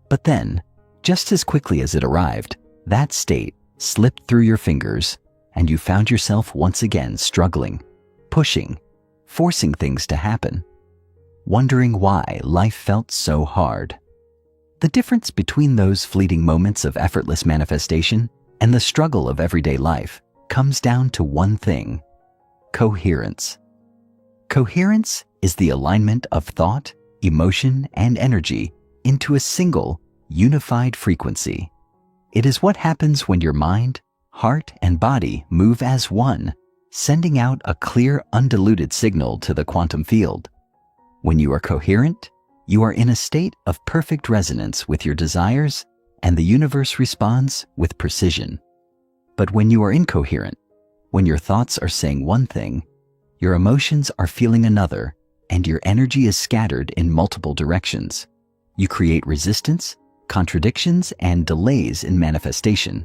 But then, just as quickly as it arrived, that state slipped through your fingers, and you found yourself once again struggling, pushing, forcing things to happen, wondering why life felt so hard. The difference between those fleeting moments of effortless manifestation and the struggle of everyday life comes down to one thing: coherence. Coherence is the alignment of thought, emotion, and energy into a single, unified frequency. It is what happens when your mind, heart, and body move as one, sending out a clear, undiluted signal to the quantum field. When you are coherent, you are in a state of perfect resonance with your desires, and the universe responds with precision. But when you are incoherent, when your thoughts are saying one thing, your emotions are feeling another, and your energy is scattered in multiple directions, you create resistance, contradictions, and delays in manifestation.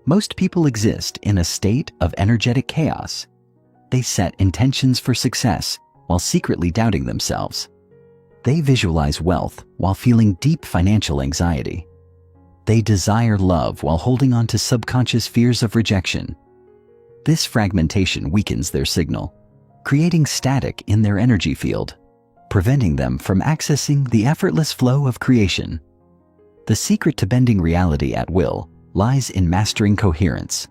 Most people exist in a state of energetic chaos. They set intentions for success while secretly doubting themselves. They visualize wealth while feeling deep financial anxiety. They desire love while holding on to subconscious fears of rejection. This fragmentation weakens their signal, creating static in their energy field, preventing them from accessing the effortless flow of creation. The secret to bending reality at will lies in mastering coherence,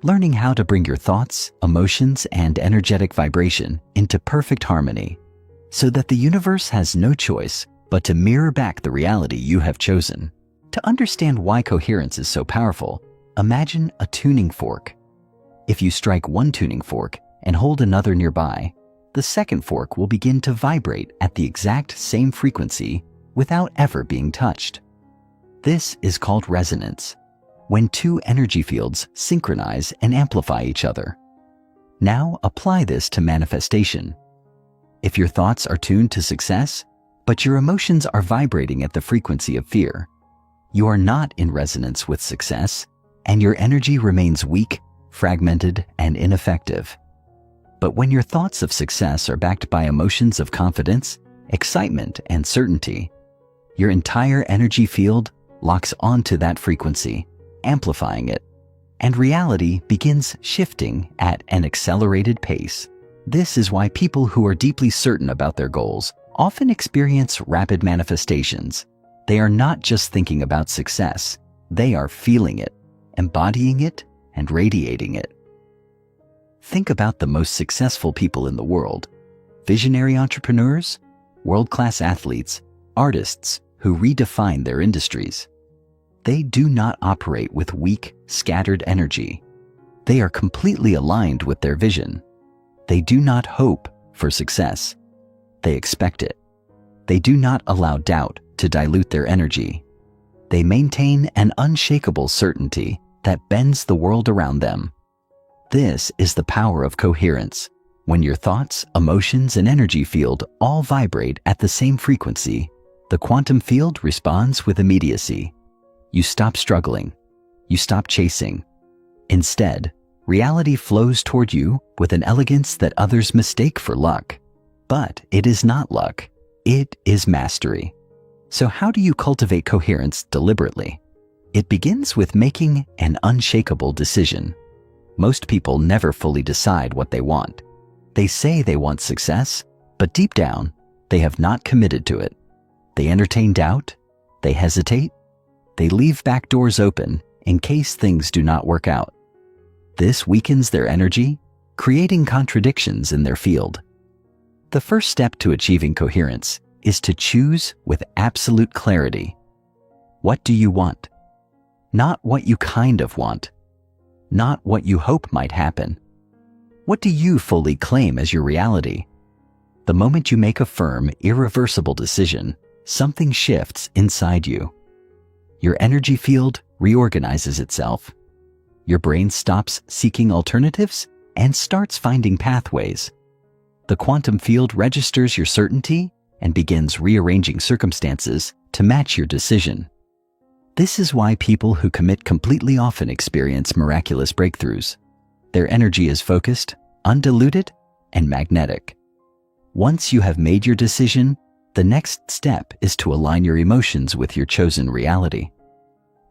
learning how to bring your thoughts, emotions, and energetic vibration into perfect harmony, so that the universe has no choice but to mirror back the reality you have chosen. To understand why coherence is so powerful, imagine a tuning fork. If you strike one tuning fork and hold another nearby, the second fork will begin to vibrate at the exact same frequency without ever being touched. This is called resonance, when two energy fields synchronize and amplify each other. Now apply this to manifestation. If your thoughts are tuned to success, but your emotions are vibrating at the frequency of fear, you are not in resonance with success, and your energy remains weak, fragmented, and ineffective. But when your thoughts of success are backed by emotions of confidence, excitement, and certainty, your entire energy field locks onto that frequency, amplifying it, and reality begins shifting at an accelerated pace. This is why people who are deeply certain about their goals often experience rapid manifestations. They are not just thinking about success, they are feeling it, embodying it, and radiating it. Think about the most successful people in the world: visionary entrepreneurs, world-class athletes, artists who redefine their industries. They do not operate with weak, scattered energy. They are completely aligned with their vision. They do not hope for success. They expect it. They do not allow doubt to dilute their energy. They maintain an unshakable certainty that bends the world around them. This is the power of coherence. When your thoughts, emotions, and energy field all vibrate at the same frequency, the quantum field responds with immediacy. You stop struggling. You stop chasing. Instead, reality flows toward you with an elegance that others mistake for luck. But it is not luck. It is mastery. So how do you cultivate coherence deliberately? It begins with making an unshakable decision. Most people never fully decide what they want. They say they want success, but deep down, they have not committed to it. They entertain doubt. They hesitate. They leave back doors open in case things do not work out. This weakens their energy, creating contradictions in their field. The first step to achieving coherence is to choose with absolute clarity. What do you want? Not what you kind of want. Not what you hope might happen. What do you fully claim as your reality? The moment you make a firm, irreversible decision, something shifts inside you. Your energy field reorganizes itself. Your brain stops seeking alternatives and starts finding pathways. The quantum field registers your certainty and begins rearranging circumstances to match your decision. This is why people who commit completely often experience miraculous breakthroughs. Their energy is focused, undiluted, and magnetic. Once you have made your decision, the next step is to align your emotions with your chosen reality.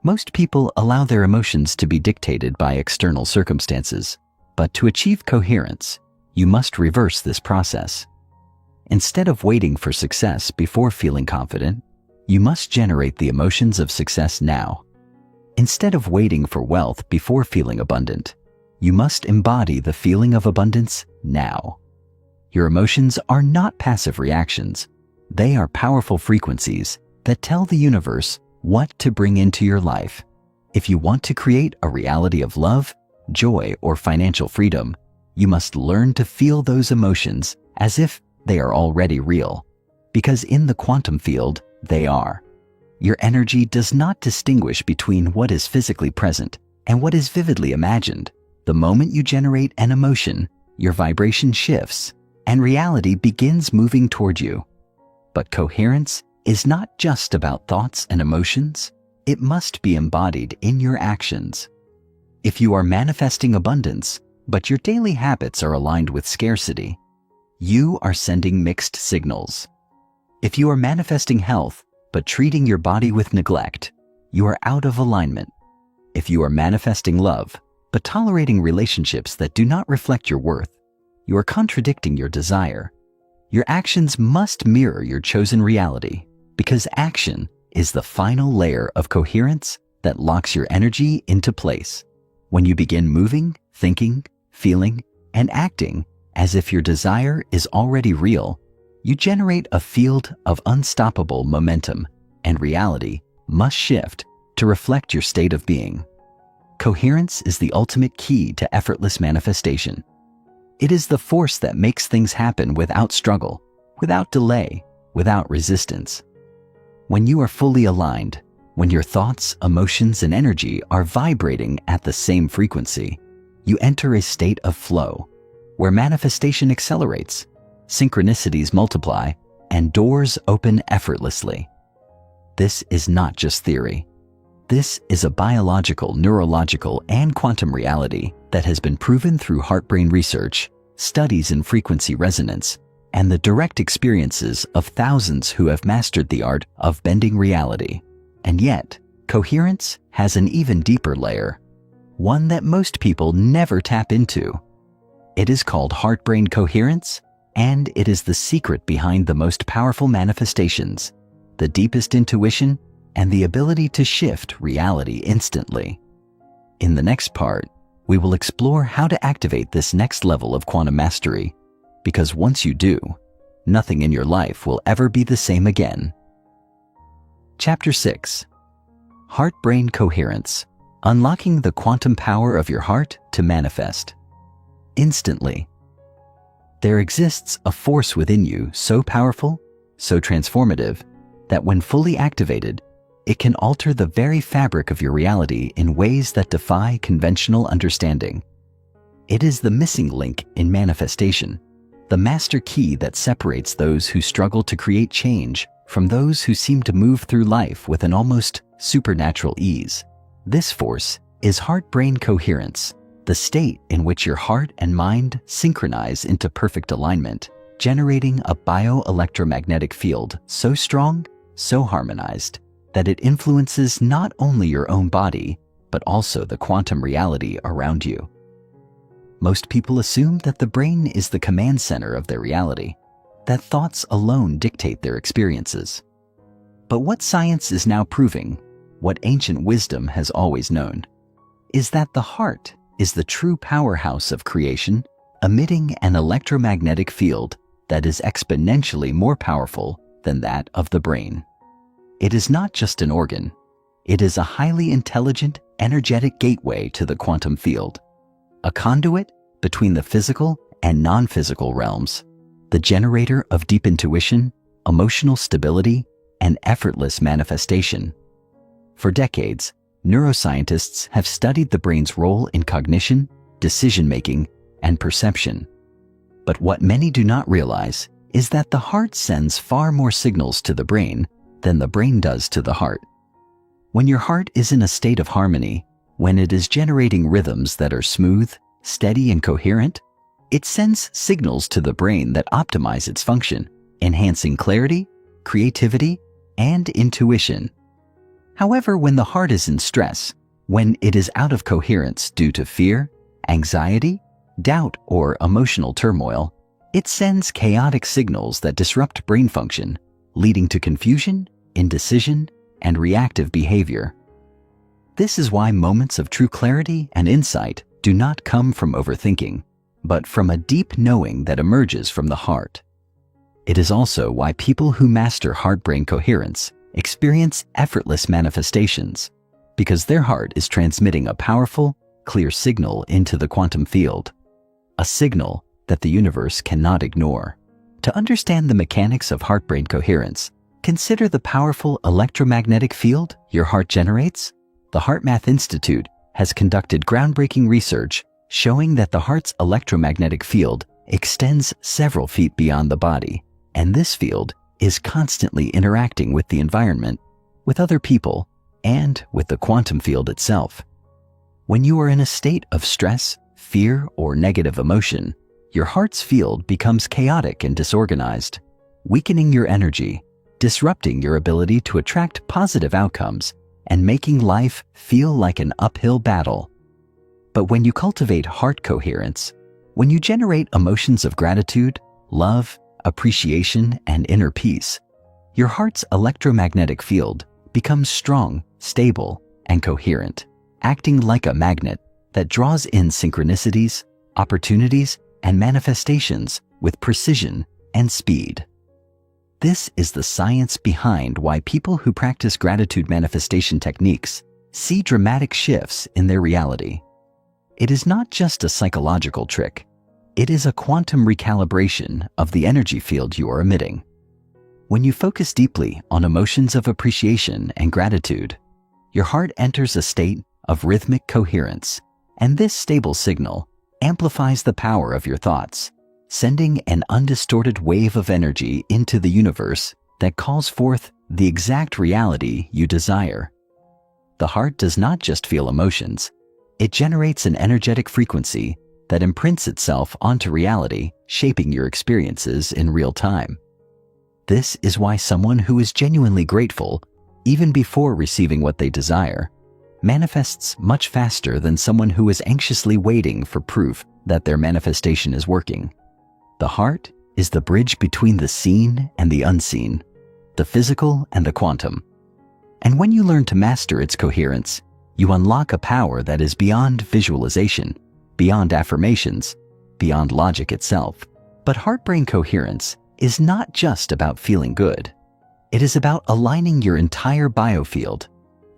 Most people allow their emotions to be dictated by external circumstances, but to achieve coherence, you must reverse this process. Instead of waiting for success before feeling confident, you must generate the emotions of success now. Instead of waiting for wealth before feeling abundant, you must embody the feeling of abundance now. Your emotions are not passive reactions. They are powerful frequencies that tell the universe what to bring into your life. If you want to create a reality of love, joy, or financial freedom, you must learn to feel those emotions as if they are already real, because in the quantum field, they are. Your energy does not distinguish between what is physically present and what is vividly imagined. The moment you generate an emotion, your vibration shifts and reality begins moving toward you. But coherence is not just about thoughts and emotions. It must be embodied in your actions. If you are manifesting abundance, but your daily habits are aligned with scarcity, you are sending mixed signals. If you are manifesting health, but treating your body with neglect, you are out of alignment. If you are manifesting love, but tolerating relationships that do not reflect your worth, you are contradicting your desire. Your actions must mirror your chosen reality, because action is the final layer of coherence that locks your energy into place. When you begin moving, thinking, feeling, and acting as if your desire is already real, You generate a field of unstoppable momentum, and reality must shift to reflect your state of being. Coherence is the ultimate key to effortless manifestation. It is the force that makes things happen without struggle, without delay, without resistance. When you are fully aligned, when your thoughts, emotions, and energy are vibrating at the same frequency, you enter a state of flow, where manifestation accelerates, synchronicities multiply, and doors open effortlessly. This is not just theory. This is a biological, neurological, and quantum reality that has been proven through heart-brain research, studies in frequency resonance, and the direct experiences of thousands who have mastered the art of bending reality. And yet, coherence has an even deeper layer, one that most people never tap into. It is called heart-brain coherence, and it is the secret behind the most powerful manifestations, the deepest intuition, and the ability to shift reality instantly. In the next part, we will explore how to activate this next level of quantum mastery, because once you do, nothing in your life will ever be the same again. Chapter 6. Heart-Brain Coherence, Unlocking the Quantum Power of Your Heart to Manifest. Instantly. There exists a force within you so powerful, so transformative, that when fully activated, it can alter the very fabric of your reality in ways that defy conventional understanding. It is the missing link in manifestation, the master key that separates those who struggle to create change from those who seem to move through life with an almost supernatural ease. This force is heart-brain coherence, the state in which your heart and mind synchronize into perfect alignment, generating a bioelectromagnetic field so strong, so harmonized, that it influences not only your own body, but also the quantum reality around you. Most people assume that the brain is the command center of their reality, that thoughts alone dictate their experiences. But what science is now proving, what ancient wisdom has always known, is that the heart is the true powerhouse of creation, emitting an electromagnetic field that is exponentially more powerful than that of the brain. It is not just an organ. It is a highly intelligent, energetic gateway to the quantum field, a conduit between the physical and non-physical realms, the generator of deep intuition, emotional stability, and effortless manifestation. For decades, neuroscientists have studied the brain's role in cognition, decision-making, and perception. But what many do not realize is that the heart sends far more signals to the brain than the brain does to the heart. When your heart is in a state of harmony, when it is generating rhythms that are smooth, steady, and coherent, it sends signals to the brain that optimize its function, enhancing clarity, creativity, and intuition. However, when the heart is in stress, when it is out of coherence due to fear, anxiety, doubt, or emotional turmoil, it sends chaotic signals that disrupt brain function, leading to confusion, indecision, and reactive behavior. This is why moments of true clarity and insight do not come from overthinking, but from a deep knowing that emerges from the heart. It is also why people who master heart-brain coherence experience effortless manifestations, because their heart is transmitting a powerful, clear signal into the quantum field, a signal that the universe cannot ignore. To understand the mechanics of heart-brain coherence, consider the powerful electromagnetic field your heart generates. The HeartMath Institute has conducted groundbreaking research showing that the heart's electromagnetic field extends several feet beyond the body, and this field is constantly interacting with the environment, with other people, and with the quantum field itself. When you are in a state of stress, fear, or negative emotion, your heart's field becomes chaotic and disorganized, weakening your energy, disrupting your ability to attract positive outcomes, and making life feel like an uphill battle. But when you cultivate heart coherence, when you generate emotions of gratitude, love, appreciation, and inner peace, your heart's electromagnetic field becomes strong, stable, and coherent, acting like a magnet that draws in synchronicities, opportunities, and manifestations with precision and speed. This is the science behind why people who practice gratitude manifestation techniques see dramatic shifts in their reality. It is not just a psychological trick. It is a quantum recalibration of the energy field you are emitting. When you focus deeply on emotions of appreciation and gratitude, your heart enters a state of rhythmic coherence, and this stable signal amplifies the power of your thoughts, sending an undistorted wave of energy into the universe that calls forth the exact reality you desire. The heart does not just feel emotions. It generates an energetic frequency that imprints itself onto reality, shaping your experiences in real time. This is why someone who is genuinely grateful, even before receiving what they desire, manifests much faster than someone who is anxiously waiting for proof that their manifestation is working. The heart is the bridge between the seen and the unseen, the physical and the quantum. And when you learn to master its coherence, you unlock a power that is beyond visualization, beyond affirmations, beyond logic itself. But heart-brain coherence is not just about feeling good. It is about aligning your entire biofield,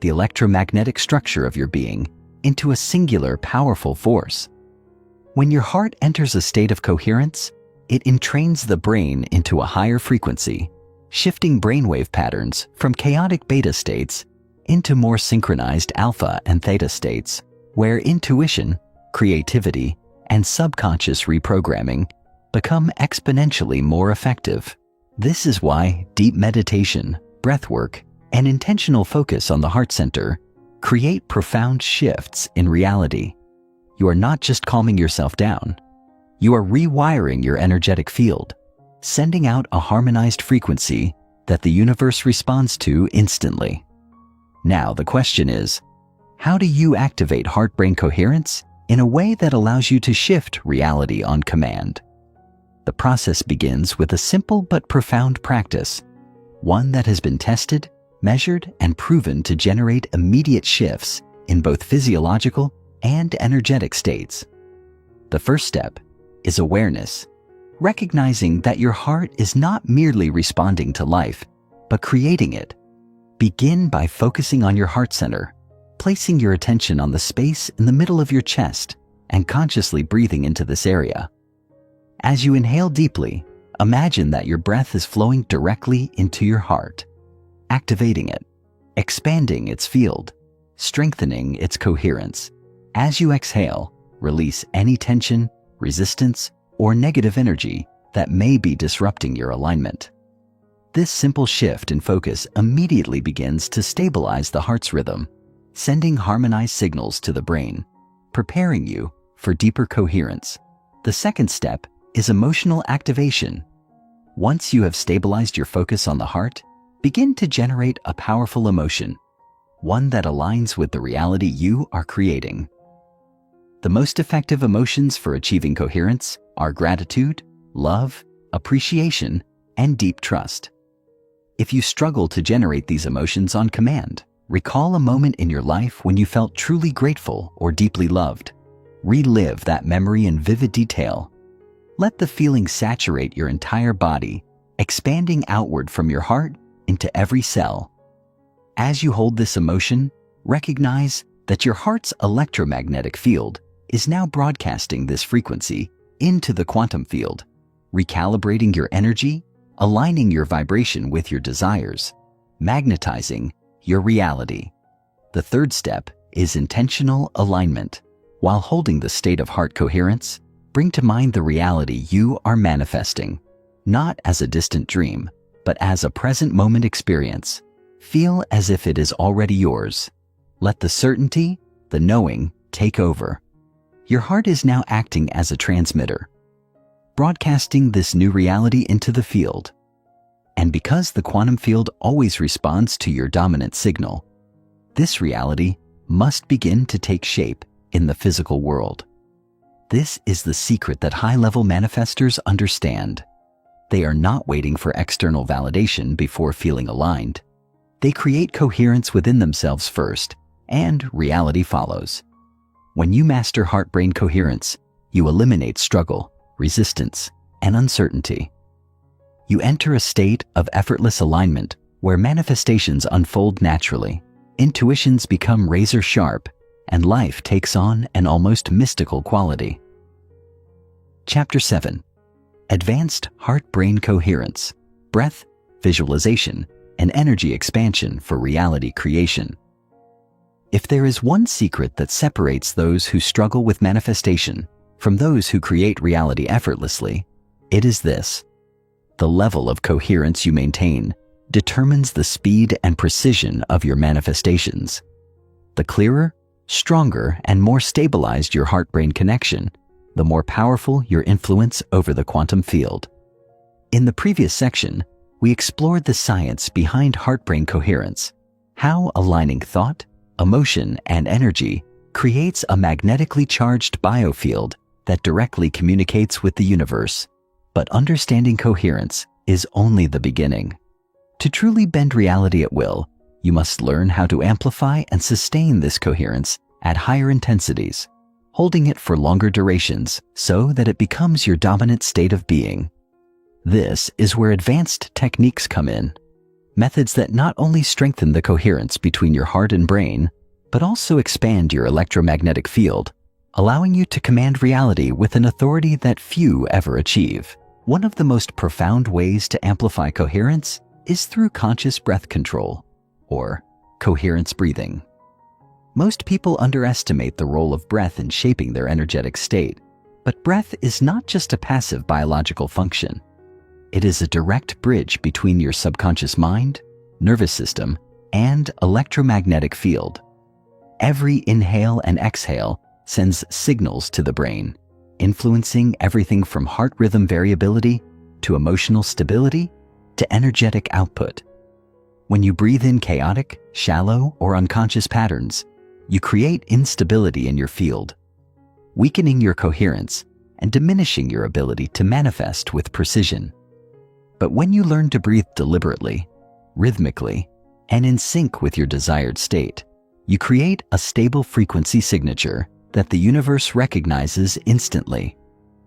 the electromagnetic structure of your being, into a singular, powerful force. When your heart enters a state of coherence, it entrains the brain into a higher frequency, shifting brainwave patterns from chaotic beta states into more synchronized alpha and theta states, where intuition, creativity, and subconscious reprogramming become exponentially more effective. This is why deep meditation, breathwork, and intentional focus on the heart center create profound shifts in reality. You are not just calming yourself down. You are rewiring your energetic field, sending out a harmonized frequency that the universe responds to instantly. Now the question is, how do you activate heart-brain coherence in a way that allows you to shift reality on command? The process begins with a simple but profound practice, one that has been tested, measured, and proven to generate immediate shifts in both physiological and energetic states. The first step is awareness, recognizing that your heart is not merely responding to life, but creating it. Begin by focusing on your heart center, placing your attention on the space in the middle of your chest and consciously breathing into this area. As you inhale deeply, imagine that your breath is flowing directly into your heart, activating it, expanding its field, strengthening its coherence. As you exhale, release any tension, resistance, or negative energy that may be disrupting your alignment. This simple shift in focus immediately begins to stabilize the heart's rhythm, sending harmonized signals to the brain, preparing you for deeper coherence. The second step is emotional activation. Once you have stabilized your focus on the heart, begin to generate a powerful emotion, one that aligns with the reality you are creating. The most effective emotions for achieving coherence are gratitude, love, appreciation, and deep trust. If you struggle to generate these emotions on command, recall a moment in your life when you felt truly grateful or deeply loved. Relive that memory in vivid detail. Let the feeling saturate your entire body, expanding outward from your heart into every cell. As you hold this emotion, recognize that your heart's electromagnetic field is now broadcasting this frequency into the quantum field, recalibrating your energy, aligning your vibration with your desires, magnetizing your reality. The third step is intentional alignment. While holding the state of heart coherence, bring to mind the reality you are manifesting, not as a distant dream, but as a present moment experience. Feel as if it is already yours. Let the certainty, the knowing, take over. Your heart is now acting as a transmitter, broadcasting this new reality into the field. And because the quantum field always responds to your dominant signal, this reality must begin to take shape in the physical world. This is the secret that high-level manifestors understand. They are not waiting for external validation before feeling aligned. They create coherence within themselves first, and reality follows. When you master heart-brain coherence, you eliminate struggle, resistance, and uncertainty. You enter a state of effortless alignment where manifestations unfold naturally, intuitions become razor sharp, and life takes on an almost mystical quality. Chapter 7. Advanced Heart-Brain Coherence, Breath, Visualization, and Energy Expansion for Reality Creation. If there is one secret that separates those who struggle with manifestation from those who create reality effortlessly, it is this: the level of coherence you maintain determines the speed and precision of your manifestations. The clearer, stronger, and more stabilized your heart-brain connection, the more powerful your influence over the quantum field. In the previous section, we explored the science behind heart-brain coherence, how aligning thought, emotion, and energy creates a magnetically charged biofield that directly communicates with the universe. But understanding coherence is only the beginning. To truly bend reality at will, you must learn how to amplify and sustain this coherence at higher intensities, holding it for longer durations so that it becomes your dominant state of being. This is where advanced techniques come in, methods that not only strengthen the coherence between your heart and brain, but also expand your electromagnetic field, allowing you to command reality with an authority that few ever achieve. One of the most profound ways to amplify coherence is through conscious breath control, or coherence breathing. Most people underestimate the role of breath in shaping their energetic state, but breath is not just a passive biological function. It is a direct bridge between your subconscious mind, nervous system, and electromagnetic field. Every inhale and exhale sends signals to the brain, influencing everything from heart rhythm variability to emotional stability to energetic output. When you breathe in chaotic, shallow, or unconscious patterns, you create instability in your field, weakening your coherence and diminishing your ability to manifest with precision. But when you learn to breathe deliberately, rhythmically, and in sync with your desired state, you create a stable frequency signature that the universe recognizes instantly.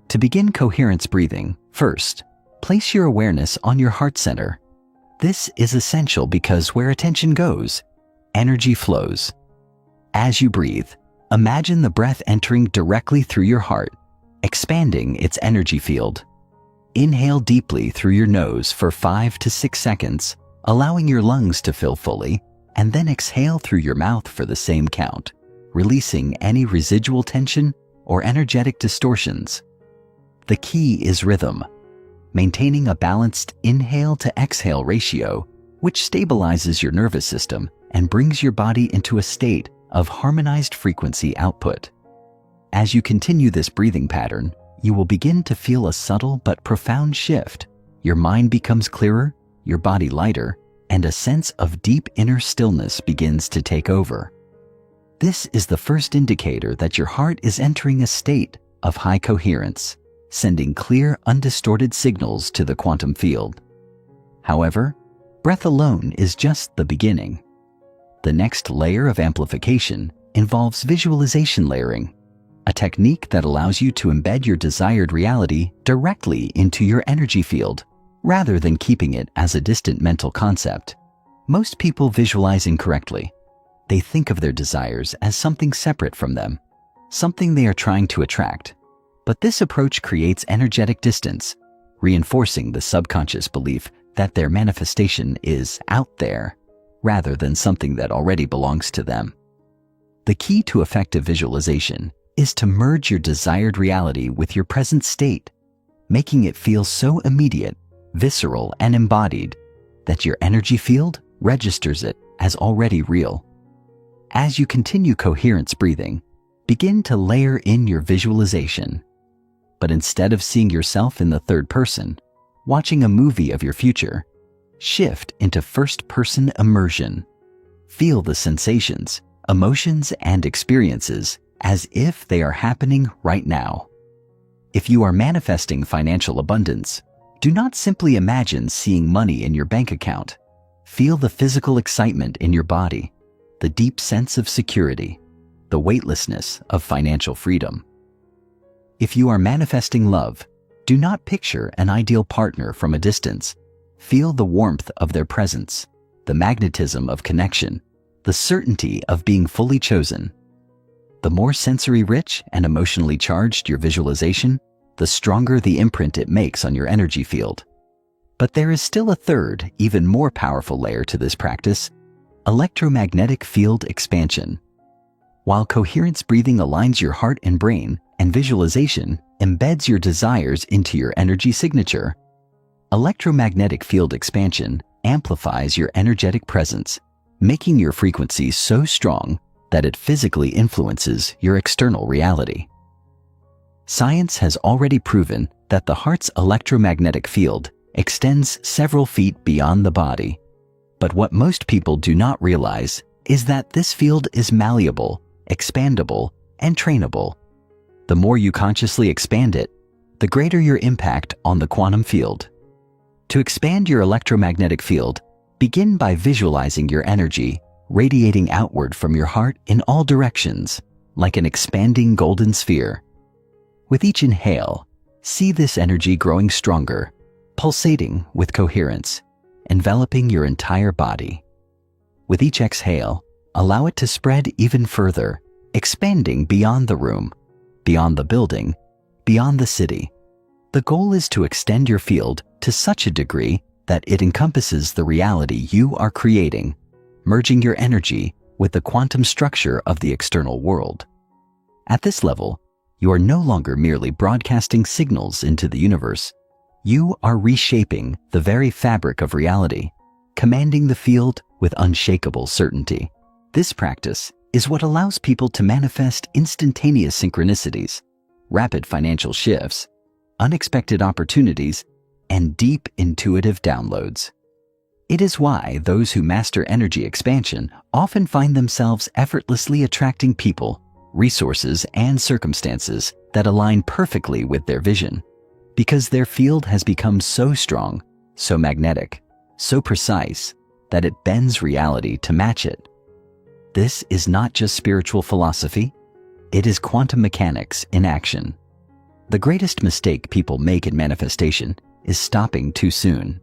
To begin coherence breathing, first, place your awareness on your heart center. This is essential because where attention goes, energy flows. As you breathe, imagine the breath entering directly through your heart, expanding its energy field. Inhale deeply through your nose for 5 to 6 seconds, allowing your lungs to fill fully, and then exhale through your mouth for the same count, releasing any residual tension or energetic distortions. The key is rhythm, maintaining a balanced inhale to exhale ratio, which stabilizes your nervous system and brings your body into a state of harmonized frequency output. As you continue this breathing pattern, you will begin to feel a subtle but profound shift. Your mind becomes clearer, your body lighter, and a sense of deep inner stillness begins to take over. This is the first indicator that your heart is entering a state of high coherence, sending clear, undistorted signals to the quantum field. However, breath alone is just the beginning. The next layer of amplification involves visualization layering, a technique that allows you to embed your desired reality directly into your energy field, rather than keeping it as a distant mental concept. Most people visualize incorrectly. They think of their desires as something separate from them, something they are trying to attract. But this approach creates energetic distance, reinforcing the subconscious belief that their manifestation is out there, rather than something that already belongs to them. The key to effective visualization is to merge your desired reality with your present state, making it feel so immediate, visceral, and embodied that your energy field registers it as already real. As you continue coherence breathing, begin to layer in your visualization. But instead of seeing yourself in the third person, watching a movie of your future, shift into first-person immersion. Feel the sensations, emotions, and experiences as if they are happening right now. If you are manifesting financial abundance, do not simply imagine seeing money in your bank account. Feel the physical excitement in your body, the deep sense of security, the weightlessness of financial freedom. If you are manifesting love, Do not picture an ideal partner from a distance. Feel the warmth of their presence, the magnetism of connection, the certainty of being fully chosen. The more sensory-rich and emotionally charged your visualization, the stronger the imprint it makes on your energy field. But there is still a third, even more powerful layer to this practice: electromagnetic field expansion. While coherence breathing aligns your heart and brain, and visualization embeds your desires into your energy signature, electromagnetic field expansion amplifies your energetic presence, making your frequency so strong that it physically influences your external reality. Science has already proven that the heart's electromagnetic field extends several feet beyond the body. But what most people do not realize is that this field is malleable, expandable, and trainable. The more you consciously expand it, the greater your impact on the quantum field. To expand your electromagnetic field, begin by visualizing your energy radiating outward from your heart in all directions, like an expanding golden sphere. With each inhale, see this energy growing stronger, pulsating with coherence, enveloping your entire body. With each exhale, allow it to spread even further, expanding beyond the room, beyond the building, beyond the city. The goal is to extend your field to such a degree that it encompasses the reality you are creating, merging your energy with the quantum structure of the external world. At this level, you are no longer merely broadcasting signals into the universe. You are reshaping the very fabric of reality, commanding the field with unshakable certainty. This practice is what allows people to manifest instantaneous synchronicities, rapid financial shifts, unexpected opportunities, and deep intuitive downloads. It is why those who master energy expansion often find themselves effortlessly attracting people, resources, and circumstances that align perfectly with their vision, because their field has become so strong, so magnetic, so precise, that it bends reality to match it. This is not just spiritual philosophy, it is quantum mechanics in action. The greatest mistake people make in manifestation is stopping too soon.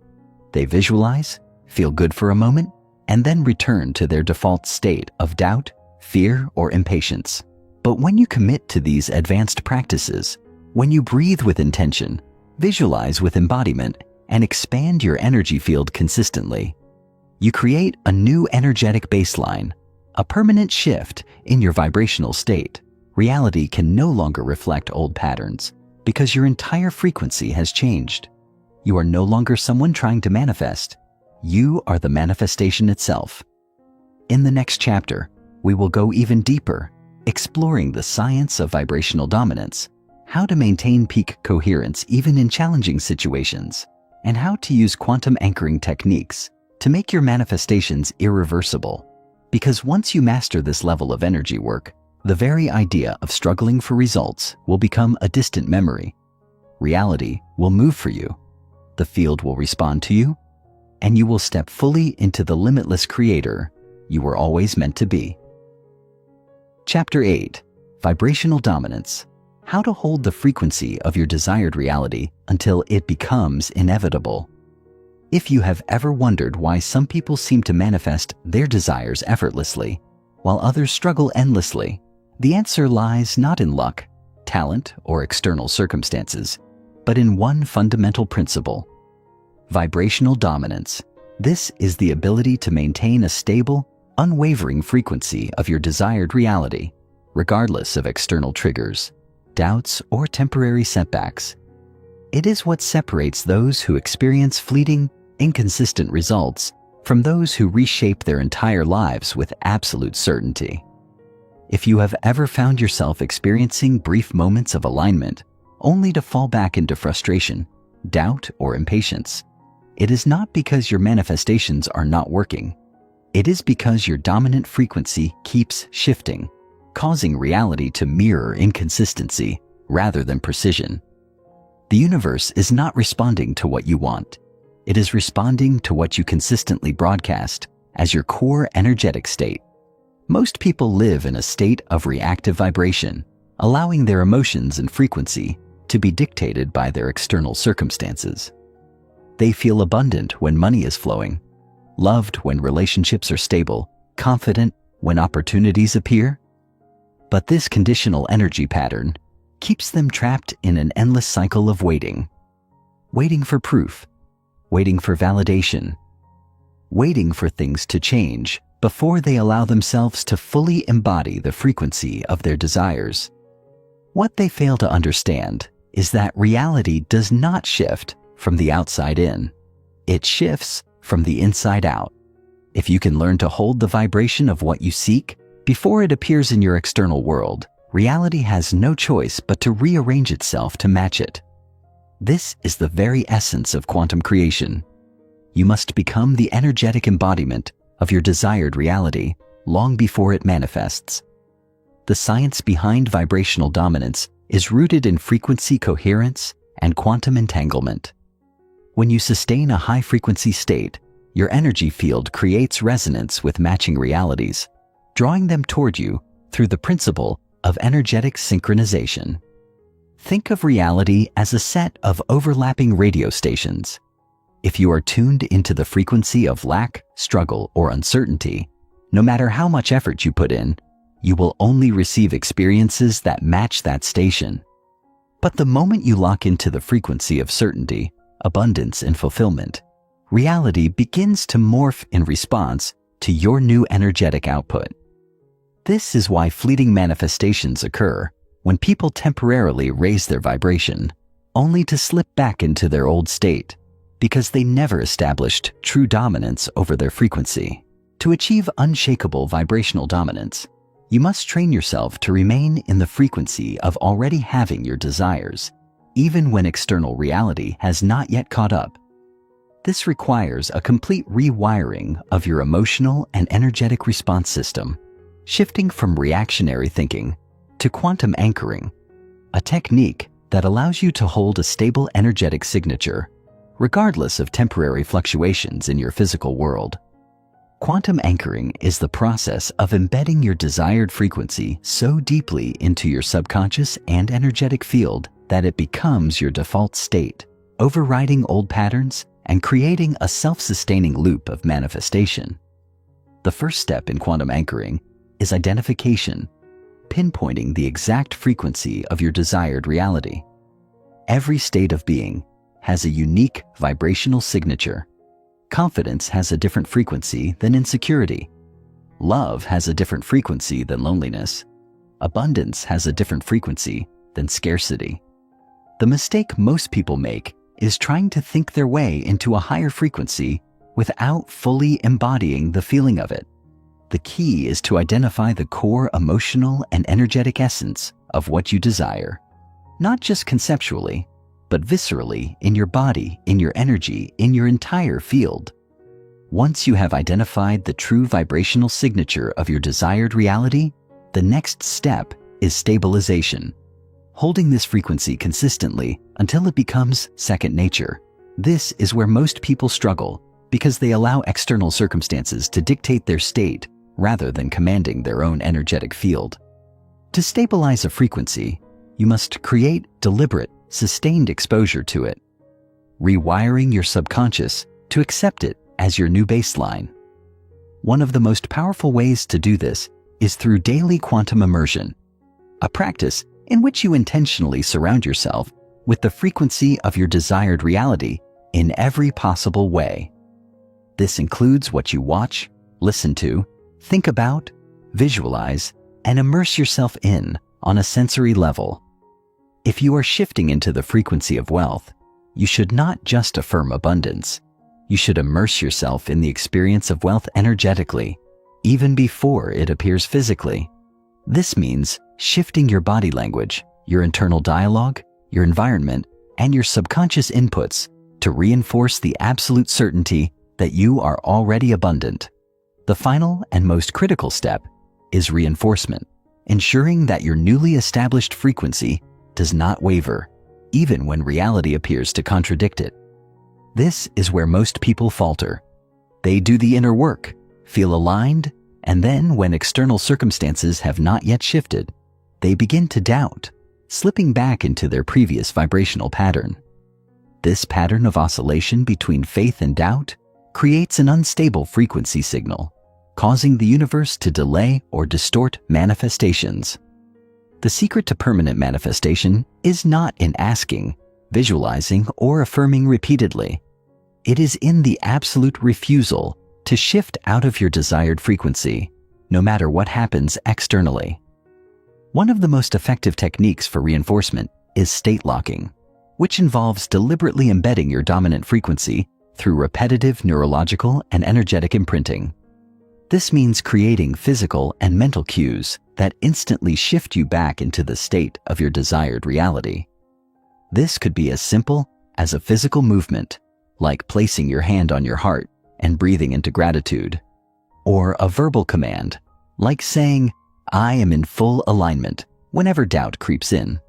They visualize, feel good for a moment, and then return to their default state of doubt, fear, or impatience. But when you commit to these advanced practices, when you breathe with intention, visualize with embodiment, and expand your energy field consistently, you create a new energetic baseline, a permanent shift in your vibrational state. Reality can no longer reflect old patterns because your entire frequency has changed. You are no longer someone trying to manifest. You are the manifestation itself. In the next chapter, we will go even deeper, exploring the science of vibrational dominance, how to maintain peak coherence even in challenging situations, and how to use quantum anchoring techniques to make your manifestations irreversible. Because once you master this level of energy work, the very idea of struggling for results will become a distant memory. Reality will move for you, the field will respond to you, and you will step fully into the limitless creator you were always meant to be. Chapter 8: Vibrational Dominance. How to hold the frequency of your desired reality until it becomes inevitable. If you have ever wondered why some people seem to manifest their desires effortlessly, while others struggle endlessly, the answer lies not in luck, talent, or external circumstances, but in one fundamental principle: vibrational dominance. This is the ability to maintain a stable, unwavering frequency of your desired reality, regardless of external triggers, doubts, or temporary setbacks. It is what separates those who experience fleeting, inconsistent results from those who reshape their entire lives with absolute certainty. If you have ever found yourself experiencing brief moments of alignment, only to fall back into frustration, doubt, or impatience, it is not because your manifestations are not working. It is because your dominant frequency keeps shifting, causing reality to mirror inconsistency rather than precision. The universe is not responding to what you want. It is responding to what you consistently broadcast as your core energetic state. Most people live in a state of reactive vibration, allowing their emotions and frequency to be dictated by their external circumstances. They feel abundant when money is flowing, loved when relationships are stable, confident when opportunities appear. But this conditional energy pattern keeps them trapped in an endless cycle of waiting. Waiting for proof, waiting for validation, waiting for things to change before they allow themselves to fully embody the frequency of their desires. What they fail to understand is that reality does not shift from the outside in. It shifts from the inside out. If you can learn to hold the vibration of what you seek before it appears in your external world, reality has no choice but to rearrange itself to match it. This is the very essence of quantum creation. You must become the energetic embodiment of your desired reality long before it manifests. The science behind vibrational dominance is rooted in frequency coherence and quantum entanglement. When you sustain a high-frequency state, your energy field creates resonance with matching realities, drawing them toward you through the principle of energetic synchronization. Think of reality as a set of overlapping radio stations. If you are tuned into the frequency of lack, struggle, or uncertainty, no matter how much effort you put in, you will only receive experiences that match that station. But the moment you lock into the frequency of certainty, abundance, and fulfillment, reality begins to morph in response to your new energetic output. This is why fleeting manifestations occur when people temporarily raise their vibration, only to slip back into their old state, because they never established true dominance over their frequency. To achieve unshakable vibrational dominance, you must train yourself to remain in the frequency of already having your desires, even when external reality has not yet caught up. This requires a complete rewiring of your emotional and energetic response system, shifting from reactionary thinking to quantum anchoring, a technique that allows you to hold a stable energetic signature, regardless of temporary fluctuations in your physical world. Quantum anchoring is the process of embedding your desired frequency so deeply into your subconscious and energetic field that it becomes your default state, overriding old patterns and creating a self-sustaining loop of manifestation. The first step in quantum anchoring is identification, pinpointing the exact frequency of your desired reality. Every state of being has a unique vibrational signature. Confidence has a different frequency than insecurity. Love has a different frequency than loneliness. Abundance has a different frequency than scarcity. The mistake most people make is trying to think their way into a higher frequency without fully embodying the feeling of it. The key is to identify the core emotional and energetic essence of what you desire, not just conceptually, but viscerally in your body, in your energy, in your entire field. Once you have identified the true vibrational signature of your desired reality, the next step is stabilization, holding this frequency consistently until it becomes second nature. This is where most people struggle because they allow external circumstances to dictate their state rather than commanding their own energetic field. To stabilize a frequency, you must create deliberate, sustained exposure to it, rewiring your subconscious to accept it as your new baseline. One of the most powerful ways to do this is through daily quantum immersion, a practice in which you intentionally surround yourself with the frequency of your desired reality in every possible way. This includes what you watch, listen to, think about, visualize, and immerse yourself in on a sensory level. If you are shifting into the frequency of wealth, you should not just affirm abundance. You should immerse yourself in the experience of wealth energetically, even before it appears physically. This means shifting your body language, your internal dialogue, your environment, and your subconscious inputs to reinforce the absolute certainty that you are already abundant. The final and most critical step is reinforcement, ensuring that your newly established frequency does not waver, even when reality appears to contradict it. This is where most people falter. They do the inner work, feel aligned, and then when external circumstances have not yet shifted, they begin to doubt, slipping back into their previous vibrational pattern. This pattern of oscillation between faith and doubt creates an unstable frequency signal, causing the universe to delay or distort manifestations. The secret to permanent manifestation is not in asking, visualizing, or affirming repeatedly. It is in the absolute refusal to shift out of your desired frequency, no matter what happens externally. One of the most effective techniques for reinforcement is state locking, which involves deliberately embedding your dominant frequency through repetitive neurological and energetic imprinting. This means creating physical and mental cues that instantly shift you back into the state of your desired reality. This could be as simple as a physical movement, like placing your hand on your heart and breathing into gratitude, or a verbal command, like saying, "I am in full alignment," whenever doubt creeps in.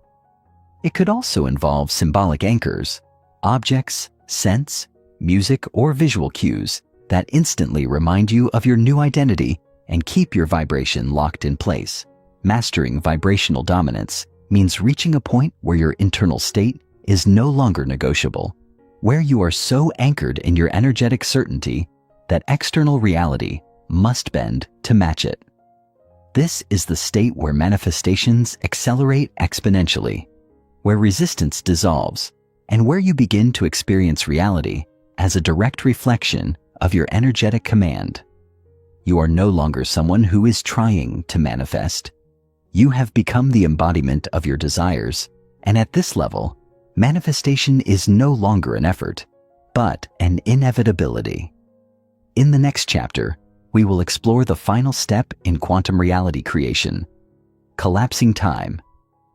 It could also involve symbolic anchors, objects, scents, music, or visual cues that instantly remind you of your new identity and keep your vibration locked in place. Mastering vibrational dominance means reaching a point where your internal state is no longer negotiable, where you are so anchored in your energetic certainty that external reality must bend to match it. This is the state where manifestations accelerate exponentially, where resistance dissolves, and where you begin to experience reality as a direct reflection of your energetic command. You are no longer someone who is trying to manifest. You have become the embodiment of your desires, and at this level, manifestation is no longer an effort, but an inevitability. In the next chapter, we will explore the final step in quantum reality creation, collapsing time,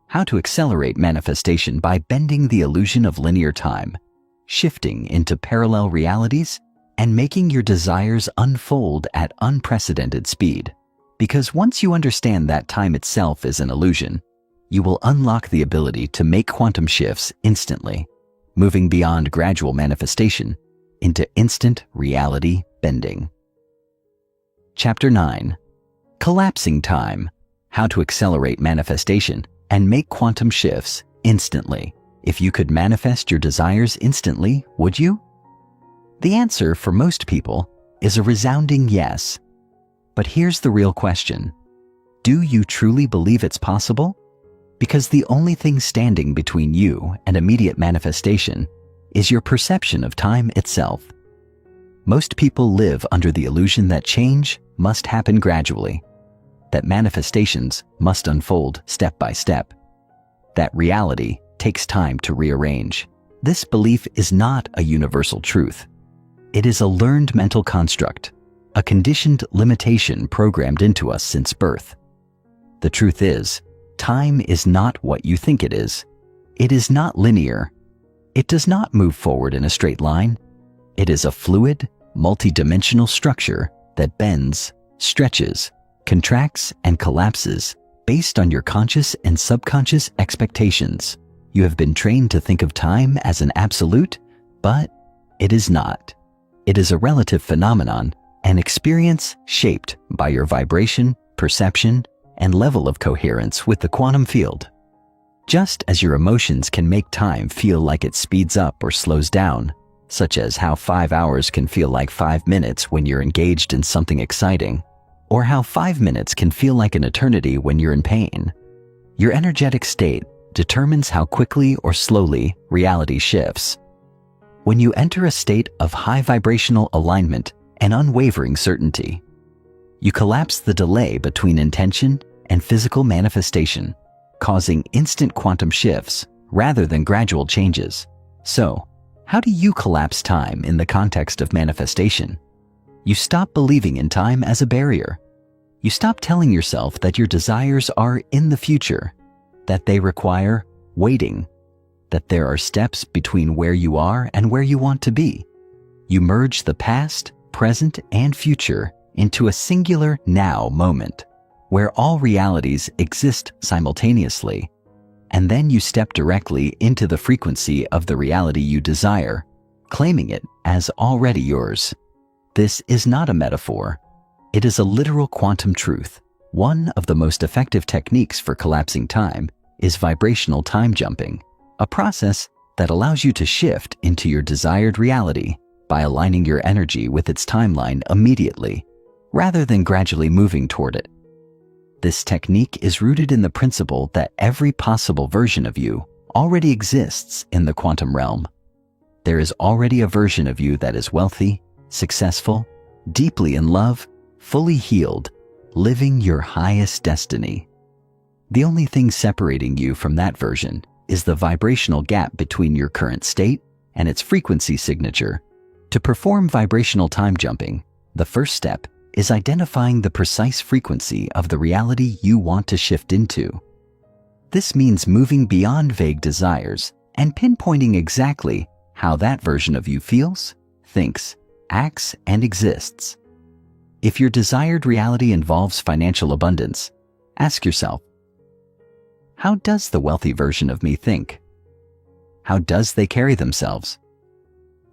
how to accelerate manifestation by bending the illusion of linear time, shifting into parallel realities, and making your desires unfold at unprecedented speed. Because once you understand that time itself is an illusion, you will unlock the ability to make quantum shifts instantly, moving beyond gradual manifestation into instant reality bending. Chapter 9. Collapsing Time, How to Accelerate Manifestation and Make Quantum Shifts Instantly. If you could manifest your desires instantly, would you? The answer for most people is a resounding yes. But here's the real question. Do you truly believe it's possible? Because the only thing standing between you and immediate manifestation is your perception of time itself. Most people live under the illusion that change must happen gradually, that manifestations must unfold step by step, that reality takes time to rearrange. This belief is not a universal truth. It is a learned mental construct, a conditioned limitation programmed into us since birth. The truth is, time is not what you think it is. It is not linear. It does not move forward in a straight line. It is a fluid, multidimensional structure that bends, stretches, contracts, and collapses based on your conscious and subconscious expectations. You have been trained to think of time as an absolute, but it is not. It is a relative phenomenon, an experience shaped by your vibration, perception, and level of coherence with the quantum field. Just as your emotions can make time feel like it speeds up or slows down, such as how 5 hours can feel like 5 minutes when you're engaged in something exciting, or how 5 minutes can feel like an eternity when you're in pain, your energetic state determines how quickly or slowly reality shifts. When you enter a state of high vibrational alignment and unwavering certainty, you collapse the delay between intention and physical manifestation, causing instant quantum shifts rather than gradual changes. So, how do you collapse time in the context of manifestation? You stop believing in time as a barrier. You stop telling yourself that your desires are in the future, that they require waiting, that there are steps between where you are and where you want to be. You merge the past, present, and future into a singular now moment, where all realities exist simultaneously, and then you step directly into the frequency of the reality you desire, claiming it as already yours. This is not a metaphor. It is a literal quantum truth. One of the most effective techniques for collapsing time is vibrational time jumping, a process that allows you to shift into your desired reality by aligning your energy with its timeline immediately, rather than gradually moving toward it. This technique is rooted in the principle that every possible version of you already exists in the quantum realm. There is already a version of you that is wealthy, successful, deeply in love, fully healed, living your highest destiny. The only thing separating you from that version is the vibrational gap between your current state and its frequency signature. To perform vibrational time jumping, the first step is identifying the precise frequency of the reality you want to shift into. This means moving beyond vague desires and pinpointing exactly how that version of you feels, thinks, acts, and exists. If your desired reality involves financial abundance, ask yourself, how does the wealthy version of me think? How does they carry themselves?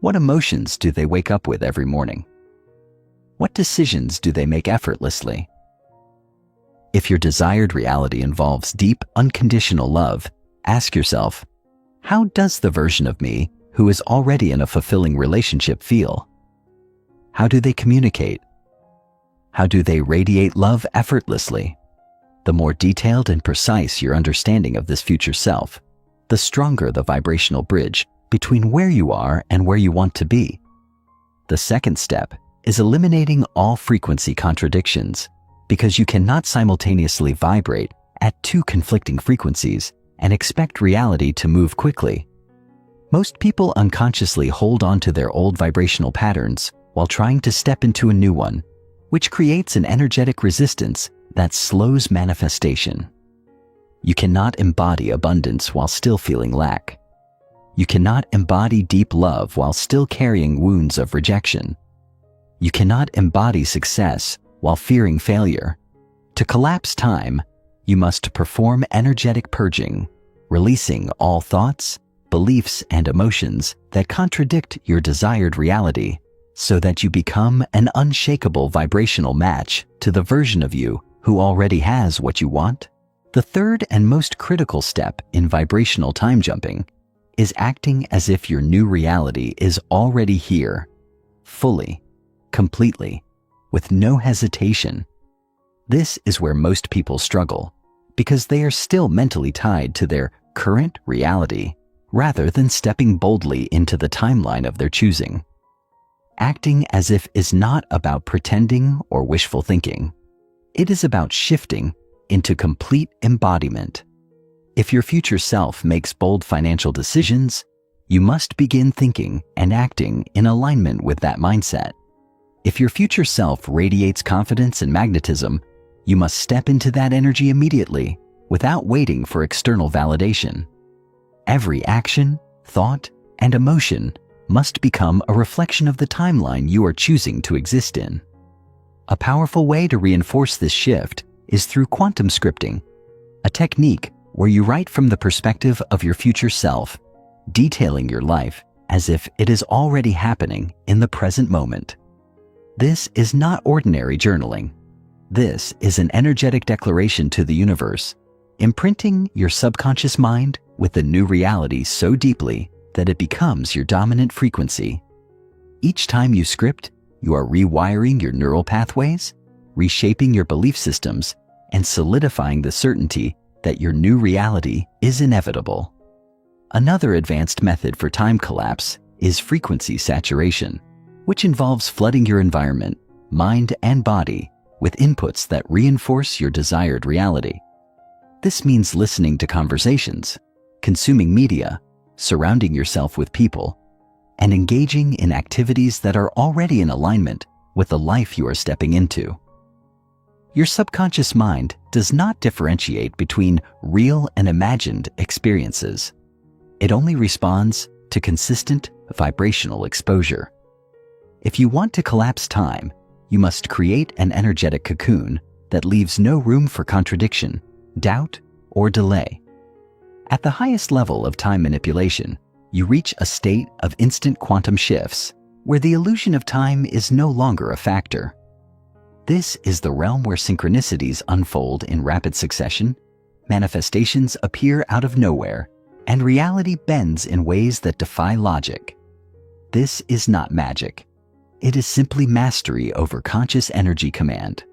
What emotions do they wake up with every morning? What decisions do they make effortlessly? If your desired reality involves deep, unconditional love, ask yourself, how does the version of me who is already in a fulfilling relationship feel? How do they communicate? How do they radiate love effortlessly? The more detailed and precise your understanding of this future self, the stronger the vibrational bridge between where you are and where you want to be. The second step is eliminating all frequency contradictions, because you cannot simultaneously vibrate at two conflicting frequencies and expect reality to move quickly. Most people unconsciously hold on to their old vibrational patterns while trying to step into a new one, which creates an energetic resistance that slows manifestation. You cannot embody abundance while still feeling lack. You cannot embody deep love while still carrying wounds of rejection. You cannot embody success while fearing failure. To collapse time, you must perform energetic purging, releasing all thoughts, beliefs, and emotions that contradict your desired reality, so that you become an unshakable vibrational match to the version of you who already has what you want. The third and most critical step in vibrational time jumping is acting as if your new reality is already here, fully, completely, with no hesitation. This is where most people struggle, because they are still mentally tied to their current reality, rather than stepping boldly into the timeline of their choosing. Acting as if is not about pretending or wishful thinking. It is about shifting into complete embodiment. If your future self makes bold financial decisions, you must begin thinking and acting in alignment with that mindset. If your future self radiates confidence and magnetism, you must step into that energy immediately, without waiting for external validation. Every action, thought, and emotion must become a reflection of the timeline you are choosing to exist in. A powerful way to reinforce this shift is through quantum scripting, a technique where you write from the perspective of your future self, detailing your life as if it is already happening in the present moment. This is not ordinary journaling. This is an energetic declaration to the universe, imprinting your subconscious mind with the new reality so deeply that it becomes your dominant frequency. Each time you script, you are rewiring your neural pathways, reshaping your belief systems, and solidifying the certainty that your new reality is inevitable. Another advanced method for time collapse is frequency saturation, which involves flooding your environment, mind, and body with inputs that reinforce your desired reality. This means listening to conversations, consuming media, surrounding yourself with people, and engaging in activities that are already in alignment with the life you are stepping into. Your subconscious mind does not differentiate between real and imagined experiences. It only responds to consistent vibrational exposure. If you want to collapse time, you must create an energetic cocoon that leaves no room for contradiction, doubt, or delay. At the highest level of time manipulation, you reach a state of instant quantum shifts, where the illusion of time is no longer a factor. This is the realm where synchronicities unfold in rapid succession, manifestations appear out of nowhere, and reality bends in ways that defy logic. This is not magic. It is simply mastery over conscious energy command.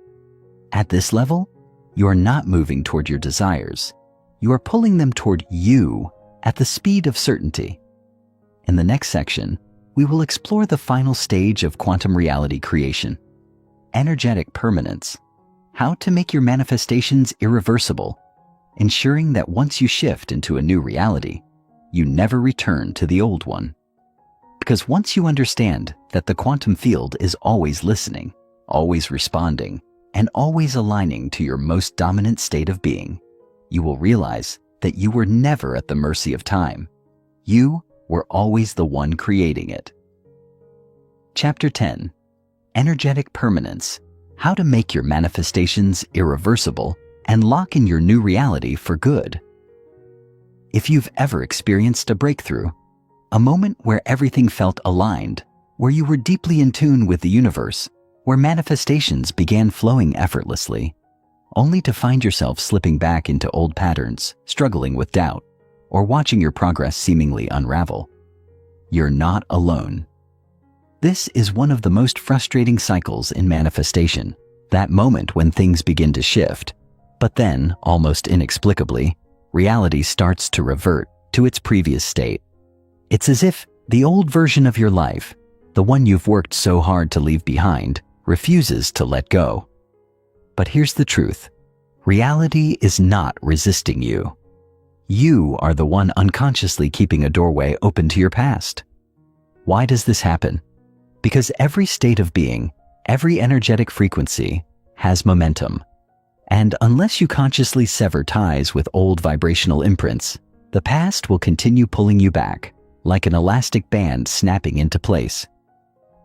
At this level, you are not moving toward your desires. You are pulling them toward you at the speed of certainty. In the next section, we will explore the final stage of quantum reality creation, energetic permanence, how to make your manifestations irreversible, ensuring that once you shift into a new reality, you never return to the old one. Because once you understand that the quantum field is always listening, always responding, and always aligning to your most dominant state of being, you will realize that you were never at the mercy of time. You were always the one creating it. Chapter 10. Energetic Permanence. How to make your manifestations irreversible and lock in your new reality for good. If you've ever experienced a breakthrough, a moment where everything felt aligned, where you were deeply in tune with the universe, where manifestations began flowing effortlessly, only to find yourself slipping back into old patterns, struggling with doubt, or watching your progress seemingly unravel, you're not alone. This is one of the most frustrating cycles in manifestation, that moment when things begin to shift, but then, almost inexplicably, reality starts to revert to its previous state. It's as if the old version of your life, the one you've worked so hard to leave behind, refuses to let go. But here's the truth. Reality is not resisting you. You are the one unconsciously keeping a doorway open to your past. Why does this happen? Because every state of being, every energetic frequency, has momentum. And unless you consciously sever ties with old vibrational imprints, the past will continue pulling you back, like an elastic band snapping into place.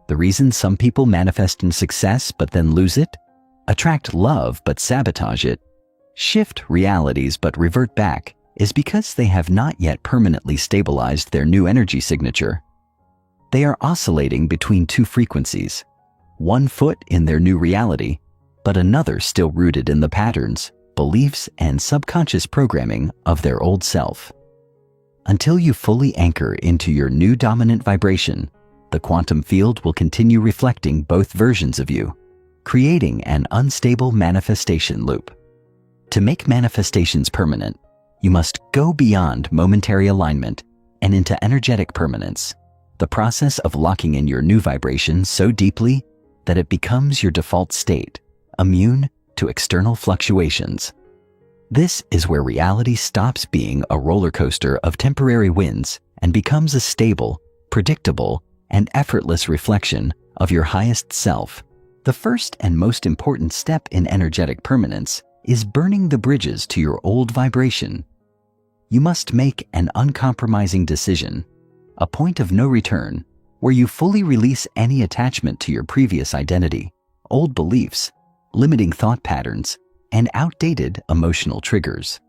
The reason some people manifest in success but then lose it, attract love but sabotage it, shift realities but revert back, is because they have not yet permanently stabilized their new energy signature. They are oscillating between two frequencies, one foot in their new reality, but another still rooted in the patterns, beliefs, and subconscious programming of their old self. Until you fully anchor into your new dominant vibration, the quantum field will continue reflecting both versions of you, creating an unstable manifestation loop. To make manifestations permanent, you must go beyond momentary alignment and into energetic permanence, the process of locking in your new vibration so deeply that it becomes your default state, immune to external fluctuations. This is where reality stops being a roller coaster of temporary wins and becomes a stable, predictable, and effortless reflection of your highest self. The first and most important step in energetic permanence is burning the bridges to your old vibration. You must make an uncompromising decision, a point of no return, where you fully release any attachment to your previous identity, old beliefs, limiting thought patterns, and outdated emotional triggers.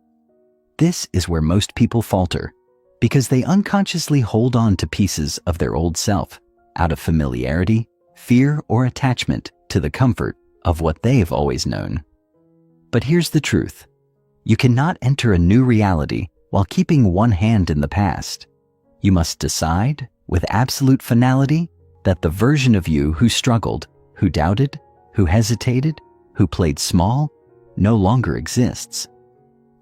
This is where most people falter, because they unconsciously hold on to pieces of their old self out of familiarity, fear, or attachment to the comfort of what they've always known. But here's the truth. You cannot enter a new reality while keeping one hand in the past. You must decide, with absolute finality, that the version of you who struggled, who doubted, who hesitated, who played small, no longer exists.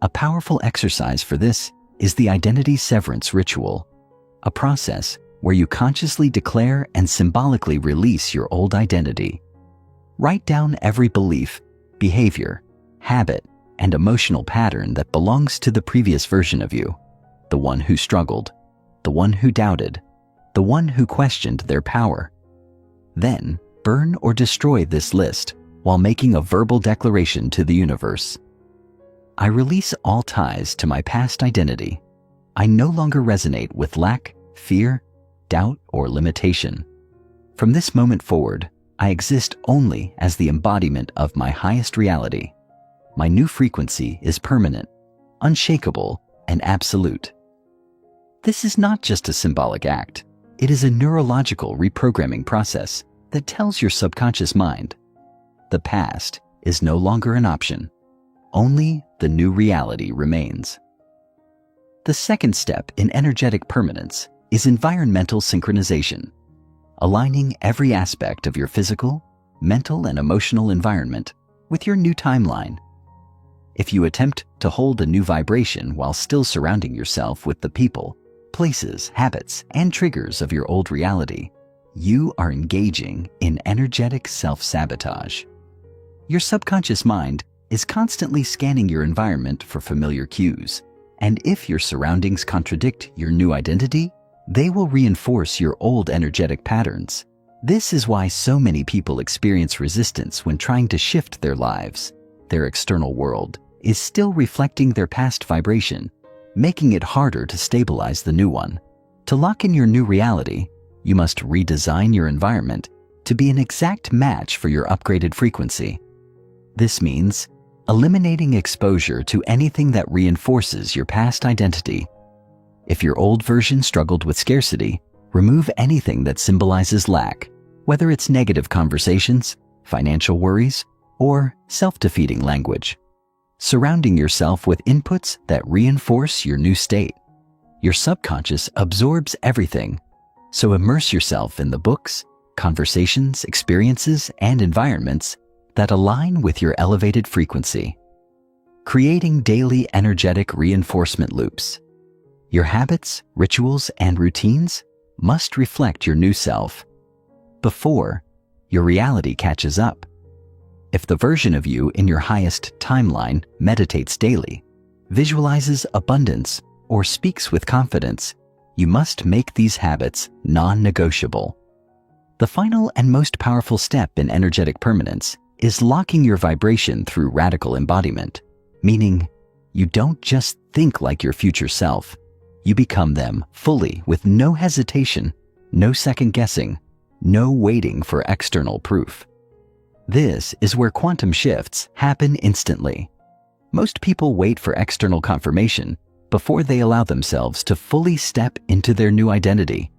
A powerful exercise for this is the identity severance ritual, a process where you consciously declare and symbolically release your old identity. Write down every belief, behavior, habit, and emotional pattern that belongs to the previous version of you, the one who struggled, the one who doubted, the one who questioned their power. Then, burn or destroy this list while making a verbal declaration to the universe. I release all ties to my past identity. I no longer resonate with lack, fear, doubt, or limitation. From this moment forward, I exist only as the embodiment of my highest reality. My new frequency is permanent, unshakable, and absolute. This is not just a symbolic act. It is a neurological reprogramming process that tells your subconscious mind, the past is no longer an option. only the new reality remains. The second step in energetic permanence is environmental synchronization, aligning every aspect of your physical, mental, and emotional environment with your new timeline. If you attempt to hold a new vibration while still surrounding yourself with the people, places, habits, and triggers of your old reality, you are engaging in energetic self-sabotage. Your subconscious mind is constantly scanning your environment for familiar cues, and if your surroundings contradict your new identity, they will reinforce your old energetic patterns. This is why so many people experience resistance when trying to shift their lives. Their external world is still reflecting their past vibration, making it harder to stabilize the new one. To lock in your new reality, you must redesign your environment to be an exact match for your upgraded frequency. This means eliminating exposure to anything that reinforces your past identity. If your old version struggled with scarcity, remove anything that symbolizes lack, whether it's negative conversations, financial worries, or self-defeating language. Surrounding yourself with inputs that reinforce your new state. Your subconscious absorbs everything, so immerse yourself in the books, conversations, experiences, and environments that align with your elevated frequency. Creating daily energetic reinforcement loops. Your habits, rituals, and routines must reflect your new self before your reality catches up. If the version of you in your highest timeline meditates daily, visualizes abundance, or speaks with confidence, you must make these habits non-negotiable. The final and most powerful step in energetic permanence is locking your vibration through radical embodiment, meaning you don't just think like your future self, you become them fully with no hesitation, no second guessing, no waiting for external proof. This is where quantum shifts happen instantly. Most people wait for external confirmation before they allow themselves to fully step into their new identity.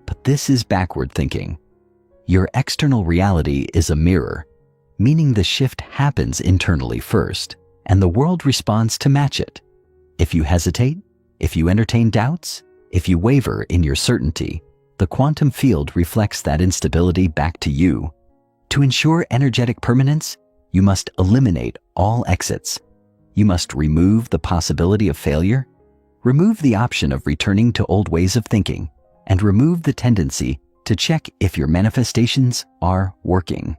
But this is backward thinking. Your external reality is a mirror, meaning the shift happens internally first, and the world responds to match it. If you hesitate, if you entertain doubts, if you waver in your certainty, the quantum field reflects that instability back to you. To ensure energetic permanence, you must eliminate all exits. You must remove the possibility of failure, remove the option of returning to old ways of thinking, and remove the tendency to check if your manifestations are working.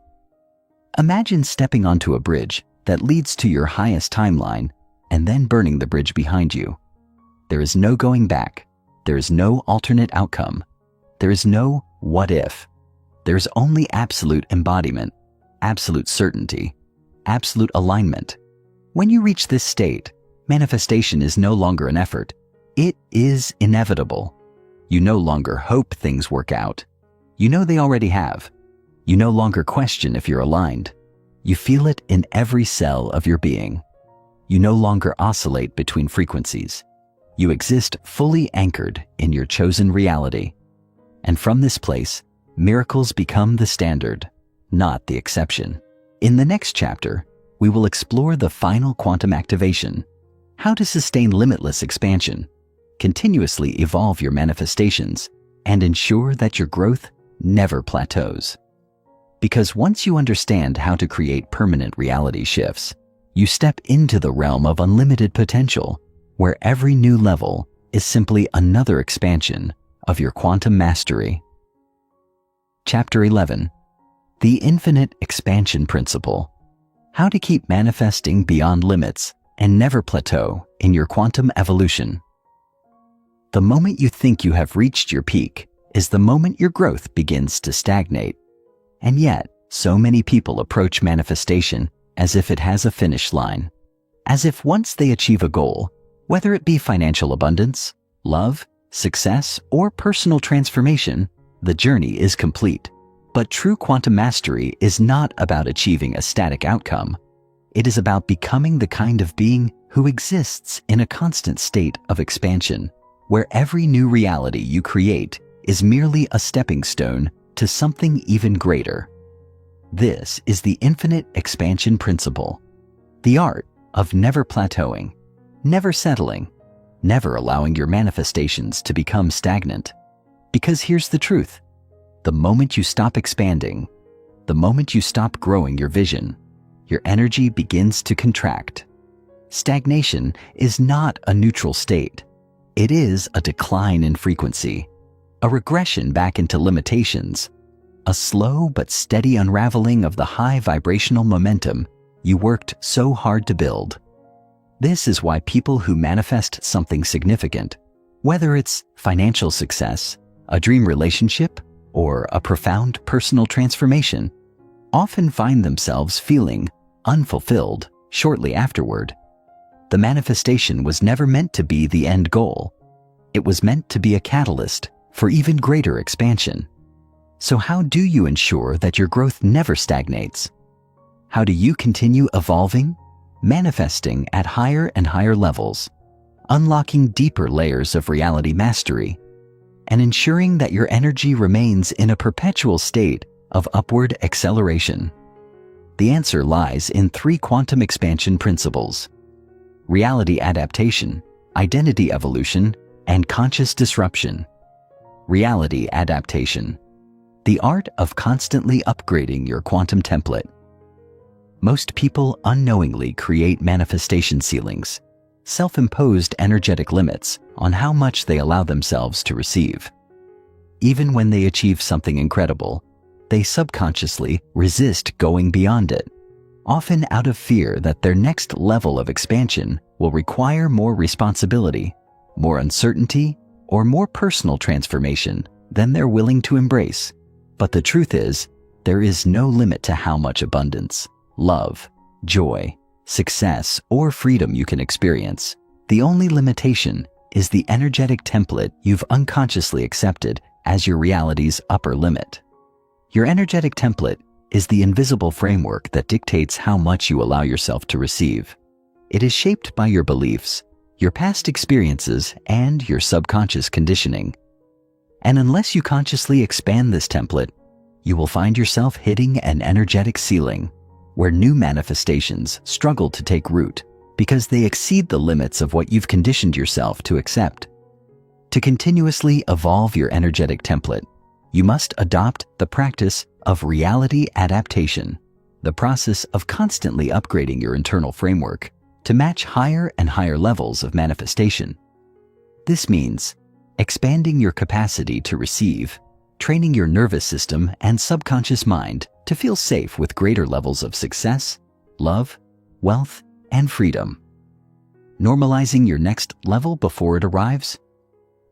Imagine stepping onto a bridge that leads to your highest timeline and then burning the bridge behind you. There is no going back. There is no alternate outcome. There is no what if. There's only absolute embodiment, absolute certainty, absolute alignment. When you reach this state, manifestation is no longer an effort. It is inevitable. You no longer hope things work out. You know they already have. You no longer question if you're aligned. You feel it in every cell of your being. You no longer oscillate between frequencies. You exist fully anchored in your chosen reality. And from this place, miracles become the standard, not the exception. In the next chapter, we will explore the final quantum activation, how to sustain limitless expansion, continuously evolve your manifestations, and ensure that your growth never plateaus. Because once you understand how to create permanent reality shifts, you step into the realm of unlimited potential, where every new level is simply another expansion of your quantum mastery. Chapter 11. The Infinite Expansion Principle. How to keep manifesting beyond limits and never plateau in your quantum evolution. The moment you think you have reached your peak is the moment your growth begins to stagnate. And yet, so many people approach manifestation as if it has a finish line. As if once they achieve a goal, whether it be financial abundance, love, success, or personal transformation, the journey is complete. But true quantum mastery is not about achieving a static outcome. It is about becoming the kind of being who exists in a constant state of expansion, where every new reality you create is merely a stepping stone to something even greater. This is the infinite expansion principle. The art of never plateauing, never settling, never allowing your manifestations to become stagnant. Because here's the truth. The moment you stop expanding, the moment you stop growing your vision, your energy begins to contract. Stagnation is not a neutral state. It is a decline in frequency, a regression back into limitations, a slow but steady unraveling of the high vibrational momentum you worked so hard to build. This is why people who manifest something significant, whether it's financial success, a dream relationship, or a profound personal transformation, often find themselves feeling unfulfilled shortly afterward. The manifestation was never meant to be the end goal. It was meant to be a catalyst for even greater expansion. So how do you ensure that your growth never stagnates? How do you continue evolving, manifesting at higher and higher levels, unlocking deeper layers of reality mastery, and ensuring that your energy remains in a perpetual state of upward acceleration? The answer lies in 3 quantum expansion principles: reality adaptation, identity evolution, and conscious disruption. Reality adaptation, the art of constantly upgrading your quantum template. Most people unknowingly create manifestation ceilings, self-imposed energetic limits on how much they allow themselves to receive. Even when they achieve something incredible, they subconsciously resist going beyond it, often out of fear that their next level of expansion will require more responsibility, more uncertainty, or more personal transformation than they're willing to embrace. But the truth is, there is no limit to how much abundance, love, joy, success, or freedom you can experience. The only limitation is the energetic template you've unconsciously accepted as your reality's upper limit. Your energetic template is the invisible framework that dictates how much you allow yourself to receive. It is shaped by your beliefs, your past experiences, and your subconscious conditioning. And unless you consciously expand this template, you will find yourself hitting an energetic ceiling where new manifestations struggle to take root because they exceed the limits of what you've conditioned yourself to accept. To continuously evolve your energetic template, you must adopt the practice of reality adaptation, the process of constantly upgrading your internal framework to match higher and higher levels of manifestation. This means expanding your capacity to receive, training your nervous system and subconscious mind to feel safe with greater levels of success, love, wealth, and freedom. Normalizing your next level before it arrives,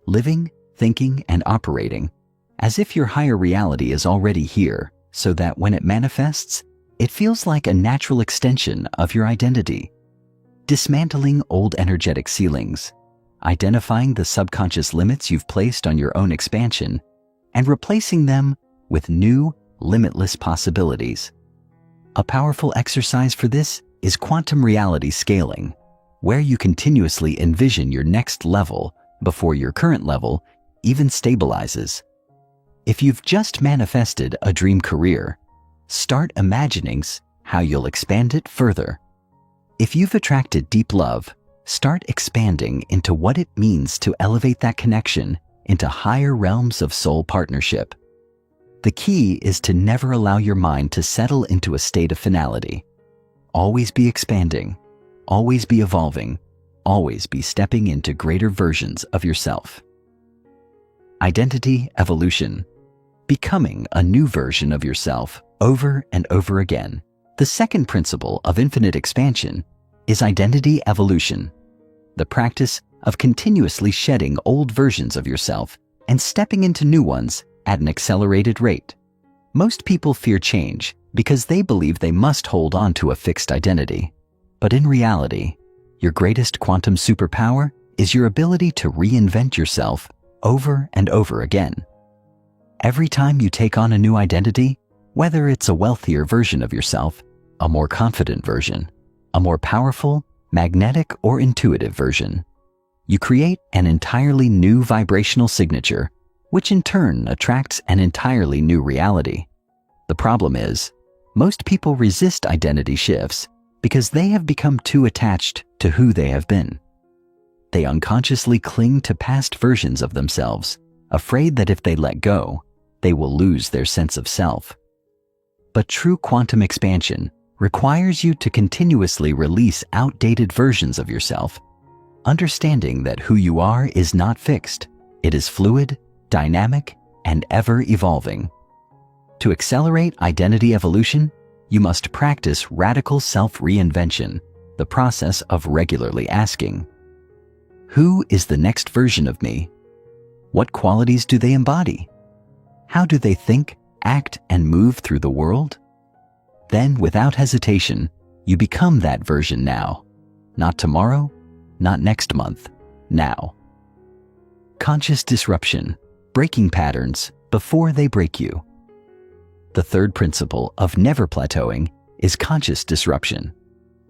living, thinking, and operating as if your higher reality is already here, so that when it manifests, it feels like a natural extension of your identity. Dismantling old energetic ceilings, identifying the subconscious limits you've placed on your own expansion, and replacing them with new, limitless possibilities. A powerful exercise for this is quantum reality scaling, where you continuously envision your next level before your current level even stabilizes. If you've just manifested a dream career, start imagining how you'll expand it further. If you've attracted deep love, start expanding into what it means to elevate that connection into higher realms of soul partnership. The key is to never allow your mind to settle into a state of finality. Always be expanding, always be evolving, always be stepping into greater versions of yourself. Identity evolution, becoming a new version of yourself over and over again. The second principle of infinite expansion is identity evolution, the practice of continuously shedding old versions of yourself and stepping into new ones at an accelerated rate. Most people fear change because they believe they must hold on to a fixed identity. But in reality, your greatest quantum superpower is your ability to reinvent yourself over and over again. Every time you take on a new identity, whether it's a wealthier version of yourself, a more confident version, a more powerful, magnetic, or intuitive version, you create an entirely new vibrational signature, which in turn attracts an entirely new reality. The problem is, most people resist identity shifts because they have become too attached to who they have been. They unconsciously cling to past versions of themselves, afraid that if they let go, they will lose their sense of self. But true quantum expansion requires you to continuously release outdated versions of yourself, understanding that who you are is not fixed. It is fluid, dynamic, and ever evolving. To accelerate identity evolution, you must practice radical self-reinvention, the process of regularly asking, who is the next version of me? What qualities do they embody? How do they think, act, and move through the world? Then, without hesitation, you become that version now. Not tomorrow, not next month, now. Conscious disruption, breaking patterns before they break you. The third principle of never plateauing is conscious disruption,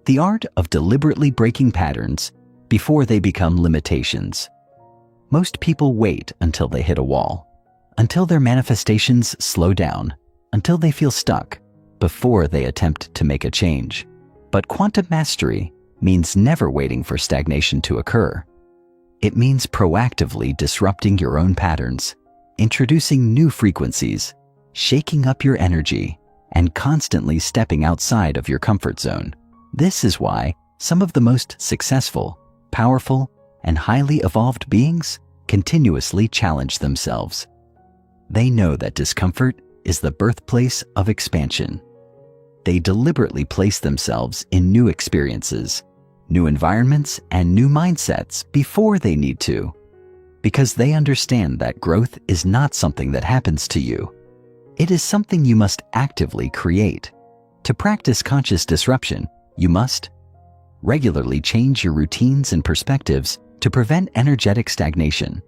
the art of deliberately breaking patterns before they become limitations. Most people wait until they hit a wall, until their manifestations slow down, until they feel stuck, before they attempt to make a change. But quantum mastery means never waiting for stagnation to occur. It means proactively disrupting your own patterns, introducing new frequencies, shaking up your energy, and constantly stepping outside of your comfort zone. This is why some of the most successful, powerful, and highly evolved beings continuously challenge themselves. They know that discomfort is the birthplace of expansion. They deliberately place themselves in new experiences, new environments, and new mindsets before they need to, because they understand that growth is not something that happens to you. It is something you must actively create. To practice conscious disruption, you must regularly change your routines and perspectives to prevent energetic stagnation.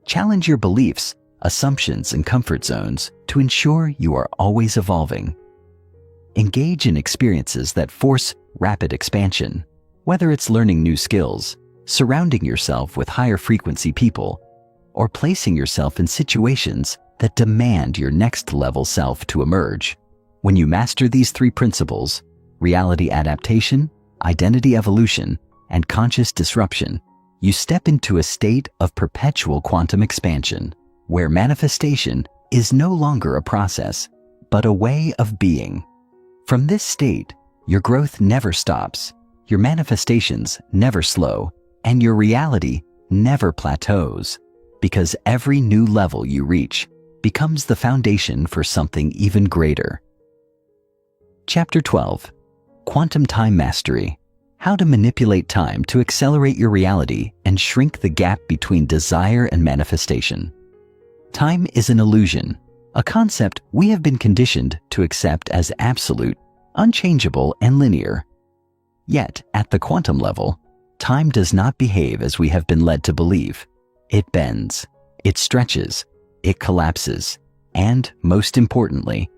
Challenge your beliefs, assumptions, and comfort zones to ensure you are always evolving. Engage in experiences that force rapid expansion, whether it's learning new skills, surrounding yourself with higher frequency people, or placing yourself in situations that demand your next level self to emerge. When you master these three principles, reality adaptation, identity evolution, and conscious disruption, you step into a state of perpetual quantum expansion, where manifestation is no longer a process, but a way of being. From this state, your growth never stops, your manifestations never slow, and your reality never plateaus, because every new level you reach becomes the foundation for something even greater. Chapter 12. Quantum Time Mastery. How to manipulate time to accelerate your reality and shrink the gap between desire and manifestation. Time is an illusion, a concept we have been conditioned to accept as absolute, unchangeable, and linear. Yet, at the quantum level, time does not behave as we have been led to believe. It bends, it stretches, it collapses, and, most importantly,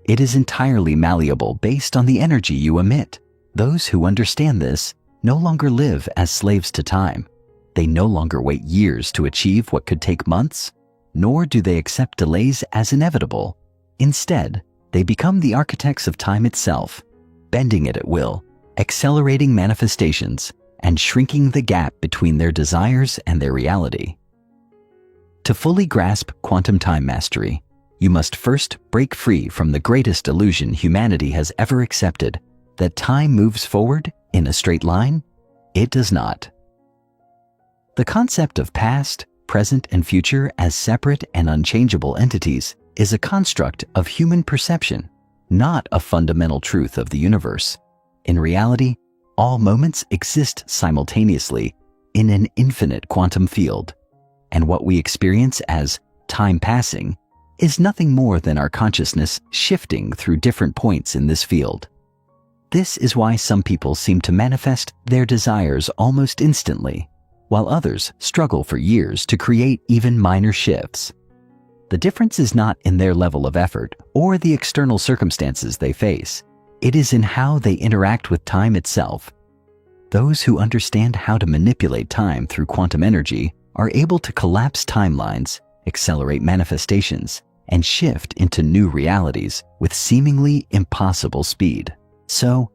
it is entirely malleable based on the energy you emit. Those who understand this no longer live as slaves to time. They no longer wait years to achieve what could take months, nor do they accept delays as inevitable. Instead, they become the architects of time itself, bending it at will, accelerating manifestations, and shrinking the gap between their desires and their reality. To fully grasp quantum time mastery, you must first break free from the greatest illusion humanity has ever accepted, that time moves forward in a straight line. It does not. The concept of past, present, and future as separate and unchangeable entities is a construct of human perception, not a fundamental truth of the universe. In reality, all moments exist simultaneously in an infinite quantum field, and what we experience as time passing is nothing more than our consciousness shifting through different points in this field. This is why some people seem to manifest their desires almost instantly, while others struggle for years to create even minor shifts. The difference is not in their level of effort or the external circumstances they face. It is in how they interact with time itself. Those who understand how to manipulate time through quantum energy are able to collapse timelines, accelerate manifestations, and shift into new realities with seemingly impossible speed. So,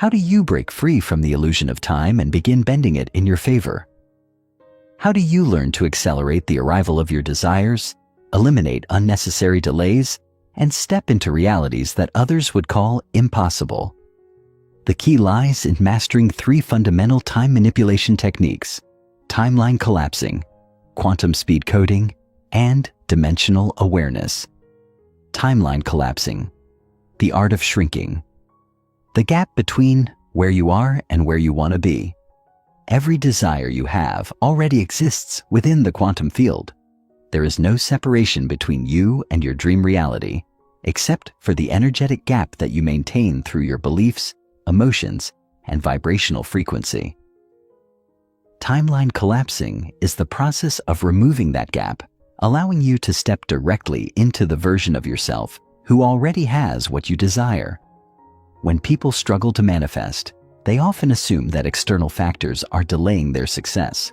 How do you break free from the illusion of time and begin bending it in your favor? How do you learn to accelerate the arrival of your desires, eliminate unnecessary delays, and step into realities that others would call impossible? The key lies in mastering 3 fundamental time manipulation techniques: timeline collapsing, quantum speed coding, and dimensional awareness. Timeline collapsing, the art of shrinking. The gap between where you are and where you want to be. Every desire you have already exists within the quantum field. There is no separation between you and your dream reality, except for the energetic gap that you maintain through your beliefs, emotions, and vibrational frequency. Timeline collapsing is the process of removing that gap, allowing you to step directly into the version of yourself who already has what you desire. When people struggle to manifest, they often assume that external factors are delaying their success.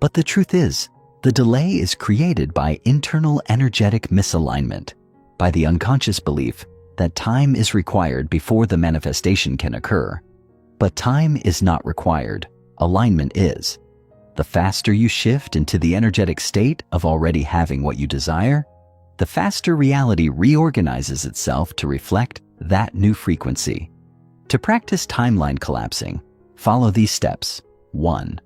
But the truth is, the delay is created by internal energetic misalignment, by the unconscious belief that time is required before the manifestation can occur. But time is not required, alignment is. The faster you shift into the energetic state of already having what you desire, the faster reality reorganizes itself to reflect that new frequency. To practice timeline collapsing, follow these steps. 1.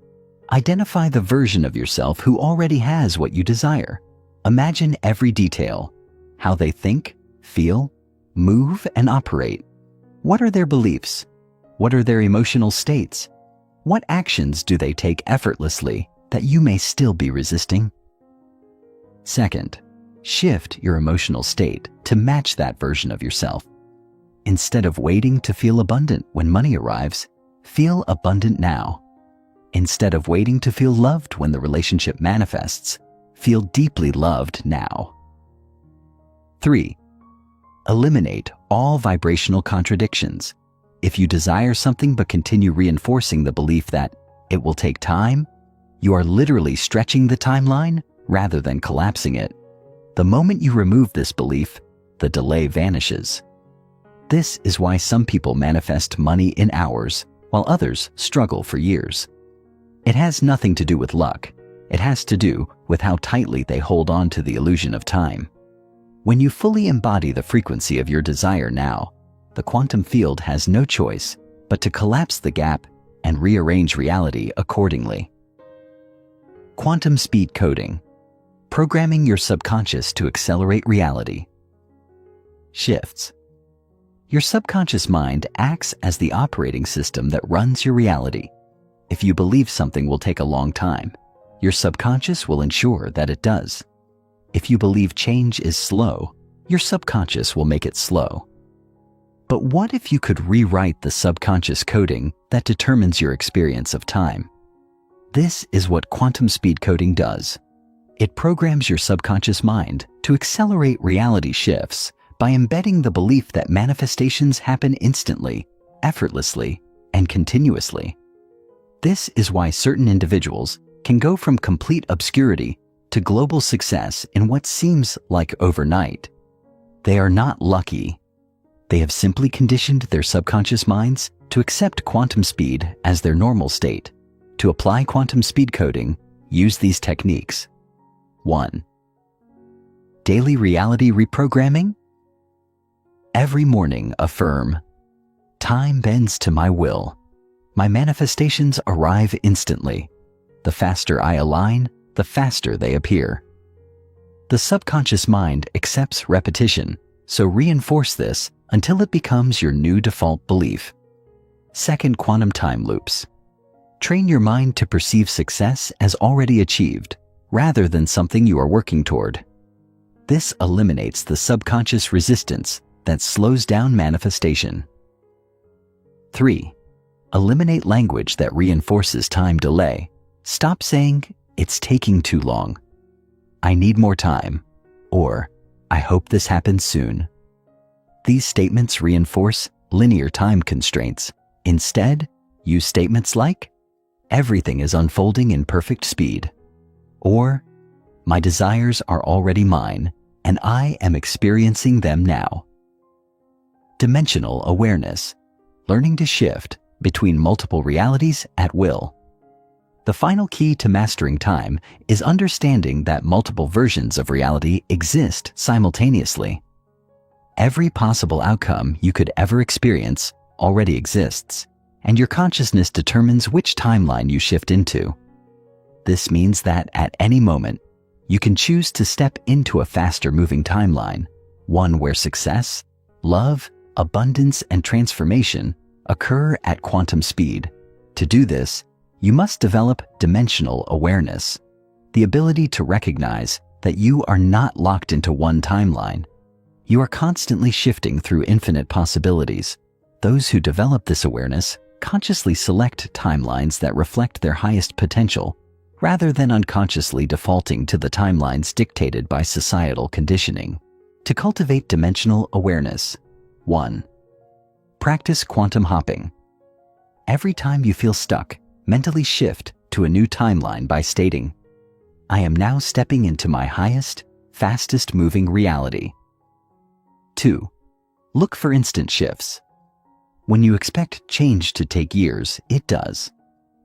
Identify the version of yourself who already has what you desire. Imagine every detail: how they think, feel, move, and operate. What are their beliefs? What are their emotional states? What actions do they take effortlessly that you may still be resisting? 2nd, shift your emotional state to match that version of yourself. Instead of waiting to feel abundant when money arrives, feel abundant now. Instead of waiting to feel loved when the relationship manifests, feel deeply loved now. 3. Eliminate all vibrational contradictions. If you desire something but continue reinforcing the belief that it will take time, you are literally stretching the timeline rather than collapsing it. The moment you remove this belief, the delay vanishes. This is why some people manifest money in hours, while others struggle for years. It has nothing to do with luck. It has to do with how tightly they hold on to the illusion of time. When you fully embody the frequency of your desire now, the quantum field has no choice but to collapse the gap and rearrange reality accordingly. Quantum speed coding, programming your subconscious to accelerate reality. Shifts. Your subconscious mind acts as the operating system that runs your reality. If you believe something will take a long time, your subconscious will ensure that it does. If you believe change is slow, your subconscious will make it slow. But what if you could rewrite the subconscious coding that determines your experience of time? This is what quantum speed coding does. It programs your subconscious mind to accelerate reality shifts by embedding the belief that manifestations happen instantly, effortlessly, and continuously. This is why certain individuals can go from complete obscurity to global success in what seems like overnight. They are not lucky. They have simply conditioned their subconscious minds to accept quantum speed as their normal state. To apply quantum speed coding, use these techniques. 1. Daily reality reprogramming. Every morning affirm, "Time bends to my will. My manifestations arrive instantly. The faster I align, the faster they appear." The subconscious mind accepts repetition, so reinforce this until it becomes your new default belief. 2nd, quantum time loops. Train your mind to perceive success as already achieved, rather than something you are working toward. This eliminates the subconscious resistance that slows down manifestation. 3. Eliminate language that reinforces time delay. Stop saying, "It's taking too long," "I need more time," or "I hope this happens soon." These statements reinforce linear time constraints. Instead, use statements like, "Everything is unfolding in perfect speed," or "My desires are already mine, and I am experiencing them now." Dimensional awareness, learning to shift between multiple realities at will. The final key to mastering time is understanding that multiple versions of reality exist simultaneously. Every possible outcome you could ever experience already exists, and your consciousness determines which timeline you shift into. This means that at any moment, you can choose to step into a faster-moving timeline, one where success, love, abundance, and transformation occur at quantum speed. To do this, you must develop dimensional awareness, the ability to recognize that you are not locked into one timeline. You are constantly shifting through infinite possibilities. Those who develop this awareness consciously select timelines that reflect their highest potential, rather than unconsciously defaulting to the timelines dictated by societal conditioning. To cultivate dimensional awareness, 1. Practice quantum hopping. Every time you feel stuck, mentally shift to a new timeline by stating, "I am now stepping into my highest, fastest moving reality." 2. Look for instant shifts. When you expect change to take years, it does.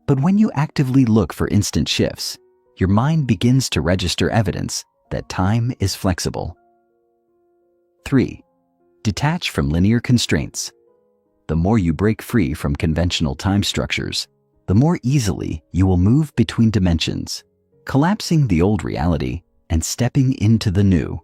But when you actively look for instant shifts, your mind begins to register evidence that time is flexible. 3. Detach from linear constraints. The more you break free from conventional time structures, the more easily you will move between dimensions, collapsing the old reality and stepping into the new.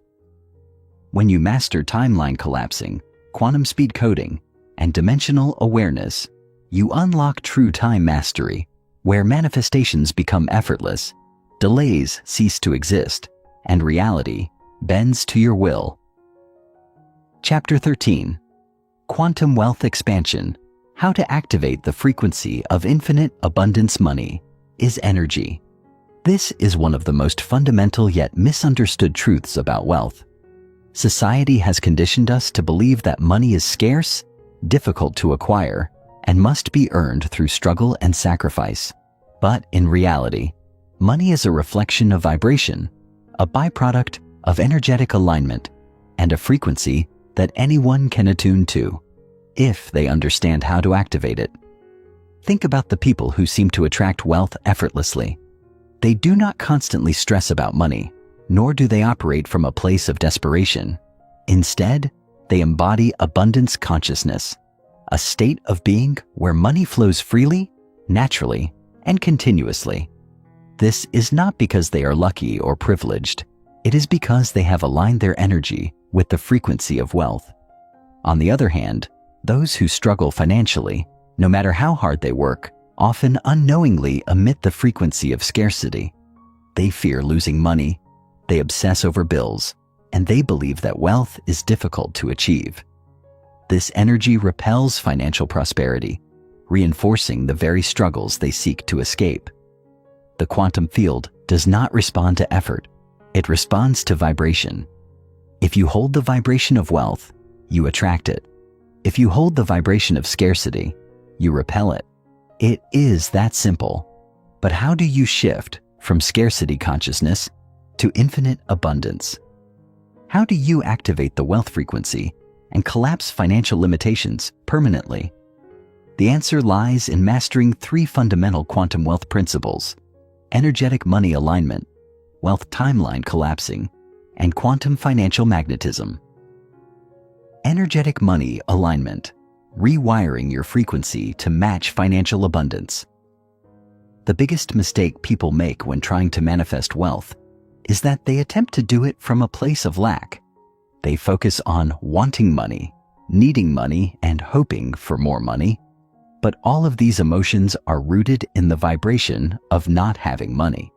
When you master timeline collapsing, quantum speed coding, and dimensional awareness, you unlock true time mastery, where manifestations become effortless, delays cease to exist, and reality bends to your will. Chapter 13. Quantum Wealth Expansion. How to activate the frequency of infinite abundance. Money is energy. This is one of the most fundamental yet misunderstood truths about wealth. Society has conditioned us to believe that money is scarce, difficult to acquire, and must be earned through struggle and sacrifice. But in reality, money is a reflection of vibration, a byproduct of energetic alignment, and a frequency that anyone can attune to, if they understand how to activate it. Think about the people who seem to attract wealth effortlessly. They do not constantly stress about money, nor do they operate from a place of desperation. Instead, they embody abundance consciousness, a state of being where money flows freely, naturally, and continuously. This is not because they are lucky or privileged. It is because they have aligned their energy with the frequency of wealth. On the other hand, those who struggle financially, no matter how hard they work, often unknowingly emit the frequency of scarcity. They fear losing money, they obsess over bills, and they believe that wealth is difficult to achieve. This energy repels financial prosperity, reinforcing the very struggles they seek to escape. The quantum field does not respond to effort, it responds to vibration. If you hold the vibration of wealth, you attract it. If you hold the vibration of scarcity, you repel it. It is that simple. But how do you shift from scarcity consciousness to infinite abundance? How do you activate the wealth frequency and collapse financial limitations permanently? The answer lies in mastering 3 fundamental quantum wealth principles: energetic money alignment, wealth timeline collapsing, and quantum financial magnetism. Energetic money alignment, rewiring your frequency to match financial abundance. The biggest mistake people make when trying to manifest wealth is that they attempt to do it from a place of lack. They focus on wanting money, needing money, and hoping for more money. But all of these emotions are rooted in the vibration of not having money.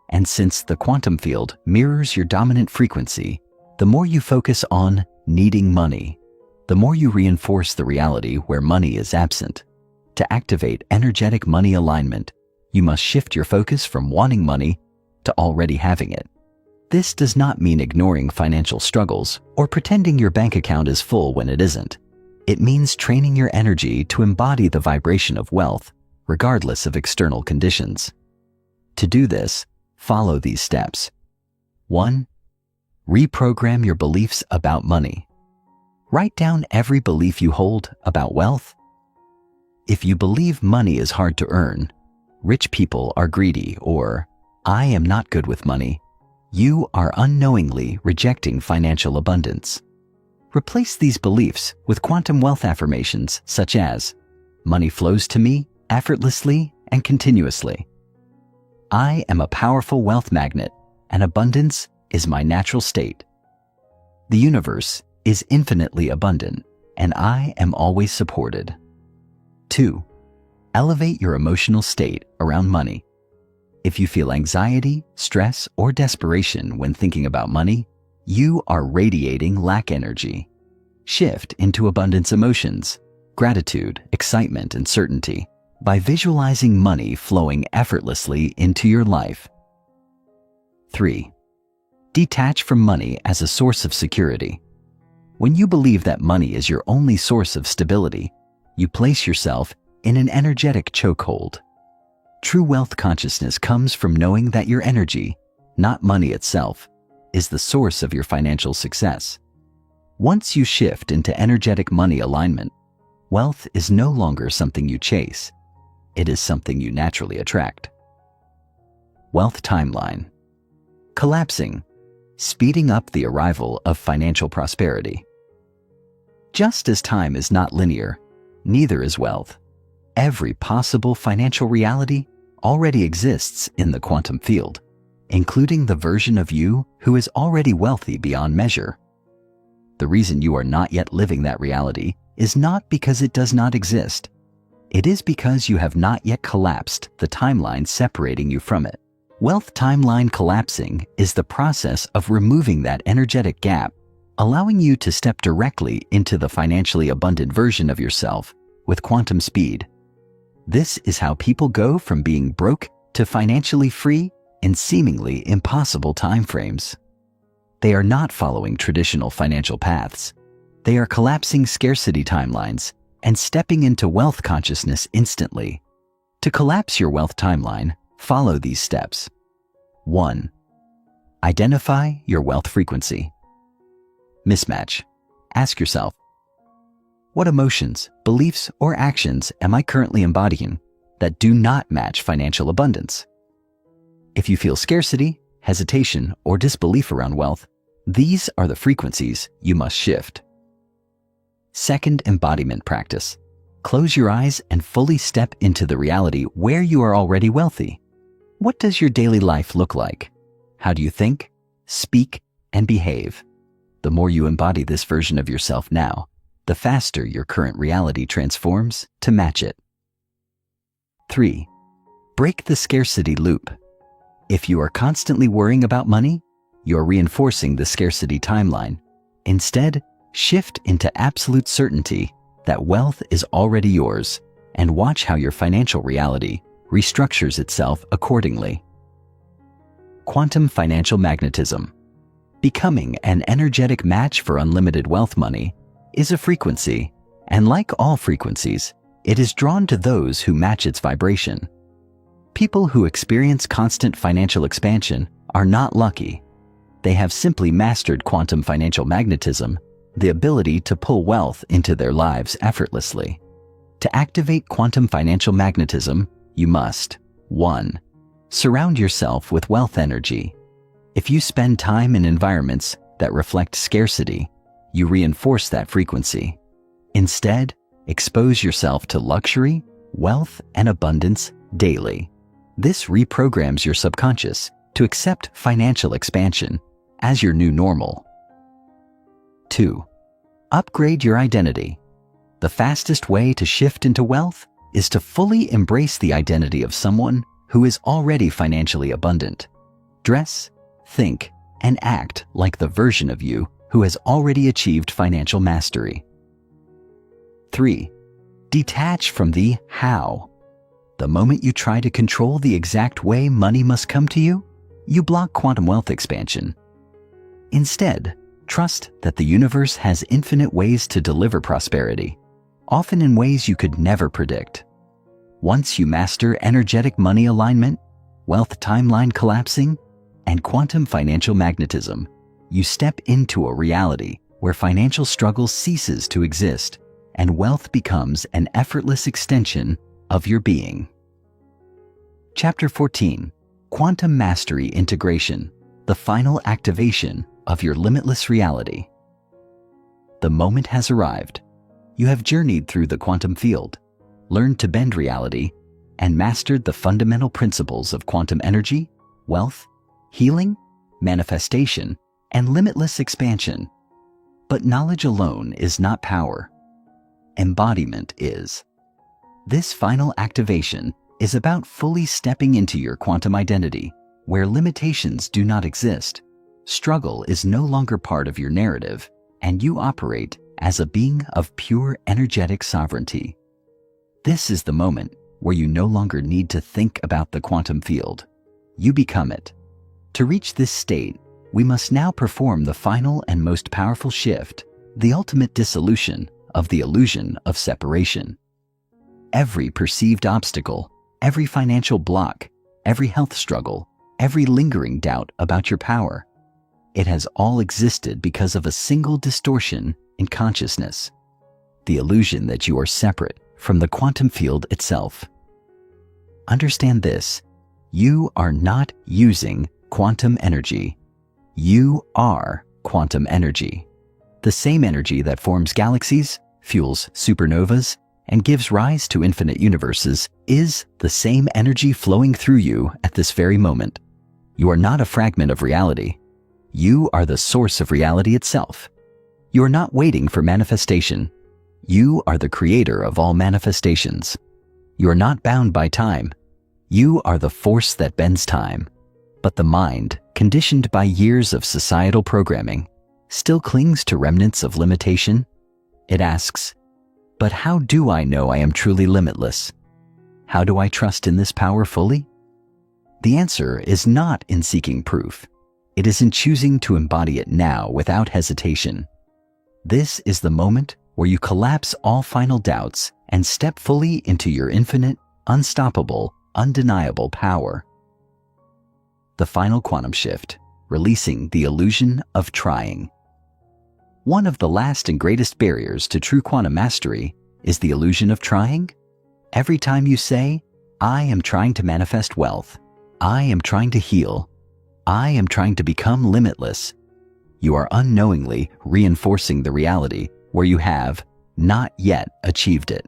And since the quantum field mirrors your dominant frequency, the more you focus on needing money, the more you reinforce the reality where money is absent. To activate energetic money alignment, you must shift your focus from wanting money to already having it. This does not mean ignoring financial struggles or pretending your bank account is full when it isn't. It means training your energy to embody the vibration of wealth, regardless of external conditions. To do this, follow these steps. 1. Reprogram your beliefs about money. Write down every belief you hold about wealth. If you believe money is hard to earn, rich people are greedy, or I am not good with money, you are unknowingly rejecting financial abundance. Replace these beliefs with quantum wealth affirmations such as, money flows to me effortlessly and continuously. I am a powerful wealth magnet, and abundance is my natural state. The universe is infinitely abundant, and I am always supported. 2. Elevate your emotional state around money. If you feel anxiety, stress, or desperation when thinking about money, you are radiating lack energy. Shift into abundance emotions, gratitude, excitement, and certainty by visualizing money flowing effortlessly into your life. 3. Detach from money as a source of security. When you believe that money is your only source of stability, you place yourself in an energetic chokehold. True wealth consciousness comes from knowing that your energy, not money itself, is the source of your financial success. Once you shift into energetic money alignment, wealth is no longer something you chase. It is something you naturally attract. Wealth timeline. Collapsing, speeding up the arrival of financial prosperity. Just as time is not linear, neither is wealth. Every possible financial reality already exists in the quantum field, including the version of you who is already wealthy beyond measure. The reason you are not yet living that reality is not because it does not exist. It is because you have not yet collapsed the timeline separating you from it. Wealth timeline collapsing is the process of removing that energetic gap, allowing you to step directly into the financially abundant version of yourself with quantum speed. This is how people go from being broke to financially free in seemingly impossible timeframes. They are not following traditional financial paths. They are collapsing scarcity timelines and stepping into wealth consciousness instantly. To collapse your wealth timeline, follow these steps. 1. Identify your wealth frequency. Mismatch. Ask yourself, what emotions, beliefs, or actions am I currently embodying that do not match financial abundance? If you feel scarcity, hesitation, or disbelief around wealth, these are the frequencies you must shift. Second embodiment practice. Close your eyes and fully step into the reality where you are already wealthy. What does your daily life look like? How do you think, speak, and behave? The more you embody this version of yourself now, the faster your current reality transforms to match it. 3. Break the scarcity loop. If you are constantly worrying about money, you're reinforcing the scarcity timeline. Instead, shift into absolute certainty that wealth is already yours, and watch how your financial reality restructures itself accordingly. Quantum financial magnetism. Becoming an energetic match for unlimited wealth money is a frequency, and like all frequencies, it is drawn to those who match its vibration. People who experience constant financial expansion are not lucky. They have simply mastered quantum financial magnetism, the ability to pull wealth into their lives effortlessly. To activate quantum financial magnetism, you must 1. Surround yourself with wealth energy. If you spend time in environments that reflect scarcity, you reinforce that frequency. Instead, expose yourself to luxury, wealth, and abundance daily. This reprograms your subconscious to accept financial expansion as your new normal. 2. Upgrade your identity. The fastest way to shift into wealth is to fully embrace the identity of someone who is already financially abundant. Dress, think, and act like the version of you who has already achieved financial mastery. 3. Detach from the how. The moment you try to control the exact way money must come to you, you block quantum wealth expansion. Instead, trust that the universe has infinite ways to deliver prosperity, often in ways you could never predict. Once you master energetic money alignment, wealth timeline collapsing, and quantum financial magnetism, you step into a reality where financial struggle ceases to exist and wealth becomes an effortless extension of your being. Chapter 14. Quantum Mastery Integration, the final activation of your limitless reality. The moment has arrived. You have journeyed through the quantum field, learned to bend reality, and mastered the fundamental principles of quantum energy, wealth, healing, manifestation, and limitless expansion. But knowledge alone is not power. Embodiment is. This final activation is about fully stepping into your quantum identity, where limitations do not exist. Struggle is no longer part of your narrative, and you operate as a being of pure energetic sovereignty. This is the moment where you no longer need to think about the quantum field. You become it. To reach this state, we must now perform the final and most powerful shift, the ultimate dissolution of the illusion of separation. Every perceived obstacle, every financial block, every health struggle, every lingering doubt about your power, it has all existed because of a single distortion in consciousness, the illusion that you are separate from the quantum field itself. Understand this: you are not using quantum energy. You are quantum energy. The same energy that forms galaxies, fuels supernovas, and gives rise to infinite universes is the same energy flowing through you at this very moment. You are not a fragment of reality. You are the source of reality itself. You are not waiting for manifestation. You are the creator of all manifestations. You are not bound by time. You are the force that bends time. But the mind, conditioned by years of societal programming, still clings to remnants of limitation. It asks, but how do I know I am truly limitless? How do I trust in this power fully? The answer is not in seeking proof. It is in choosing to embody it now without hesitation. This is the moment where you collapse all final doubts and step fully into your infinite, unstoppable, undeniable power. The final quantum shift, releasing the illusion of trying. One of the last and greatest barriers to true quantum mastery is the illusion of trying. Every time you say, I am trying to manifest wealth, I am trying to heal, I am trying to become limitless, you are unknowingly reinforcing the reality where you have not yet achieved it.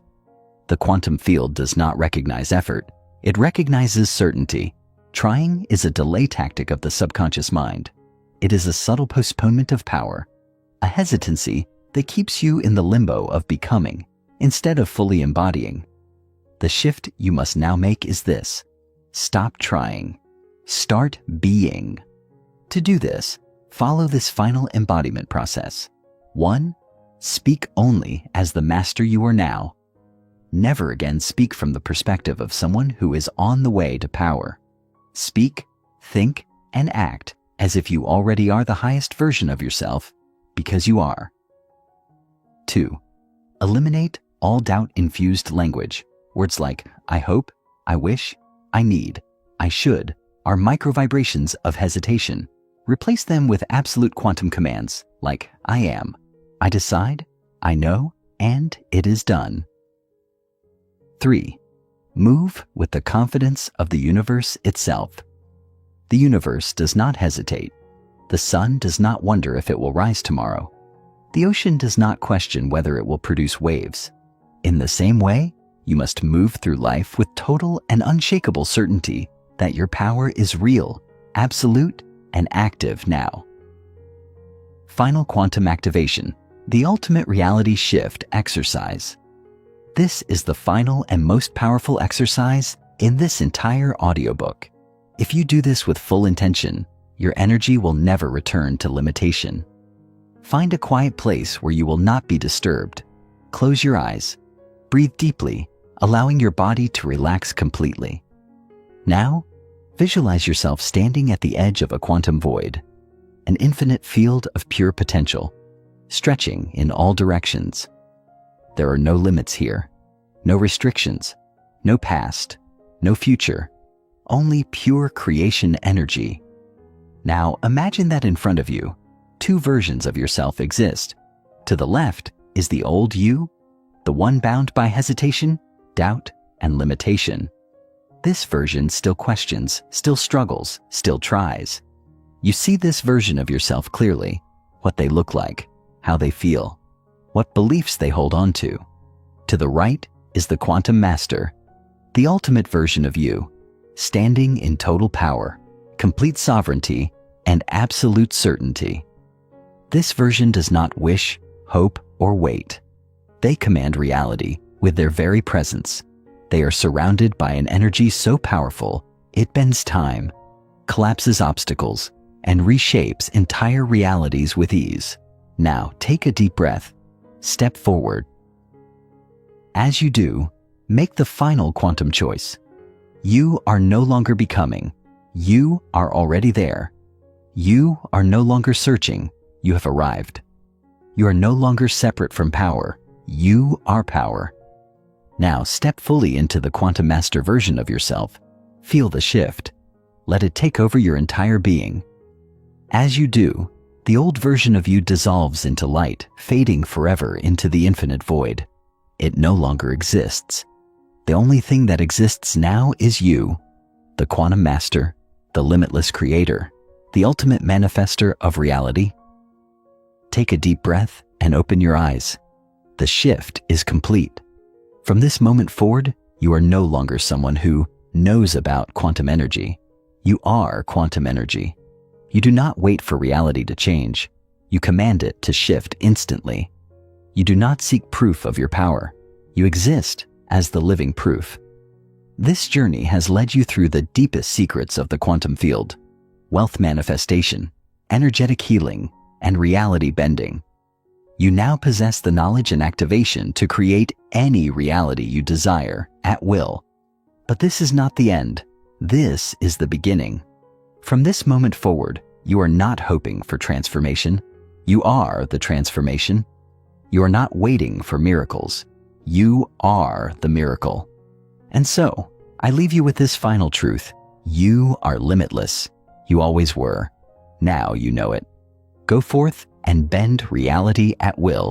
The quantum field does not recognize effort. It recognizes certainty. Trying is a delay tactic of the subconscious mind. It is a subtle postponement of power, a hesitancy that keeps you in the limbo of becoming instead of fully embodying. The shift you must now make is this: stop trying. Start being. To do this, follow this final embodiment process. 1. Speak only as the master you are now. Never again speak from the perspective of someone who is on the way to power. Speak, think, and act as if you already are the highest version of yourself, because you are. 2. Eliminate all doubt-infused language. Words like I hope, I wish, I need, I should are micro-vibrations of hesitation. Replace them with absolute quantum commands like I am, I decide, I know, and it is done. 3. Move with the confidence of the universe itself. The universe does not hesitate. The sun does not wonder if it will rise tomorrow. The ocean does not question whether it will produce waves. In the same way, you must move through life with total and unshakable certainty that your power is real, absolute, and active now. Final quantum activation, the ultimate reality shift exercise. This is the final and most powerful exercise in this entire audiobook. If you do this with full intention, your energy will never return to limitation. Find a quiet place where you will not be disturbed. Close your eyes. Breathe deeply, allowing your body to relax completely. Now, visualize yourself standing at the edge of a quantum void, an infinite field of pure potential, stretching in all directions. There are no limits here, no restrictions, no past, no future, only pure creation energy. Now imagine that in front of you, two versions of yourself exist. To the left is the old you, the one bound by hesitation, doubt, and limitation. This version still questions, still struggles, still tries. You see this version of yourself clearly, what they look like, how they feel, what beliefs they hold on to. To the right is the quantum master, the ultimate version of you, standing in total power, complete sovereignty, and absolute certainty. This version does not wish, hope, or wait. They command reality with their very presence. They are surrounded by an energy so powerful, it bends time, collapses obstacles, and reshapes entire realities with ease. Now, take a deep breath. Step forward. As you do, make the final quantum choice. You are no longer becoming. You are already there. You are no longer searching. You have arrived. You are no longer separate from power. You are power. Now step fully into the quantum master version of yourself. Feel the shift. Let it take over your entire being. As you do, the old version of you dissolves into light, fading forever into the infinite void. It no longer exists. The only thing that exists now is you, the quantum master, the limitless creator, the ultimate manifester of reality. Take a deep breath and open your eyes. The shift is complete. From this moment forward, you are no longer someone who knows about quantum energy. You are quantum energy. You do not wait for reality to change. You command it to shift instantly. You do not seek proof of your power. You exist as the living proof. This journey has led you through the deepest secrets of the quantum field: wealth manifestation, energetic healing, and reality bending. You now possess the knowledge and activation to create any reality you desire at will. But this is not the end. This is the beginning. From this moment forward, you are not hoping for transformation. You are the transformation. You are not waiting for miracles. You are the miracle. And so, I leave you with this final truth. You are limitless. You always were. Now you know it. Go forth and bend reality at will.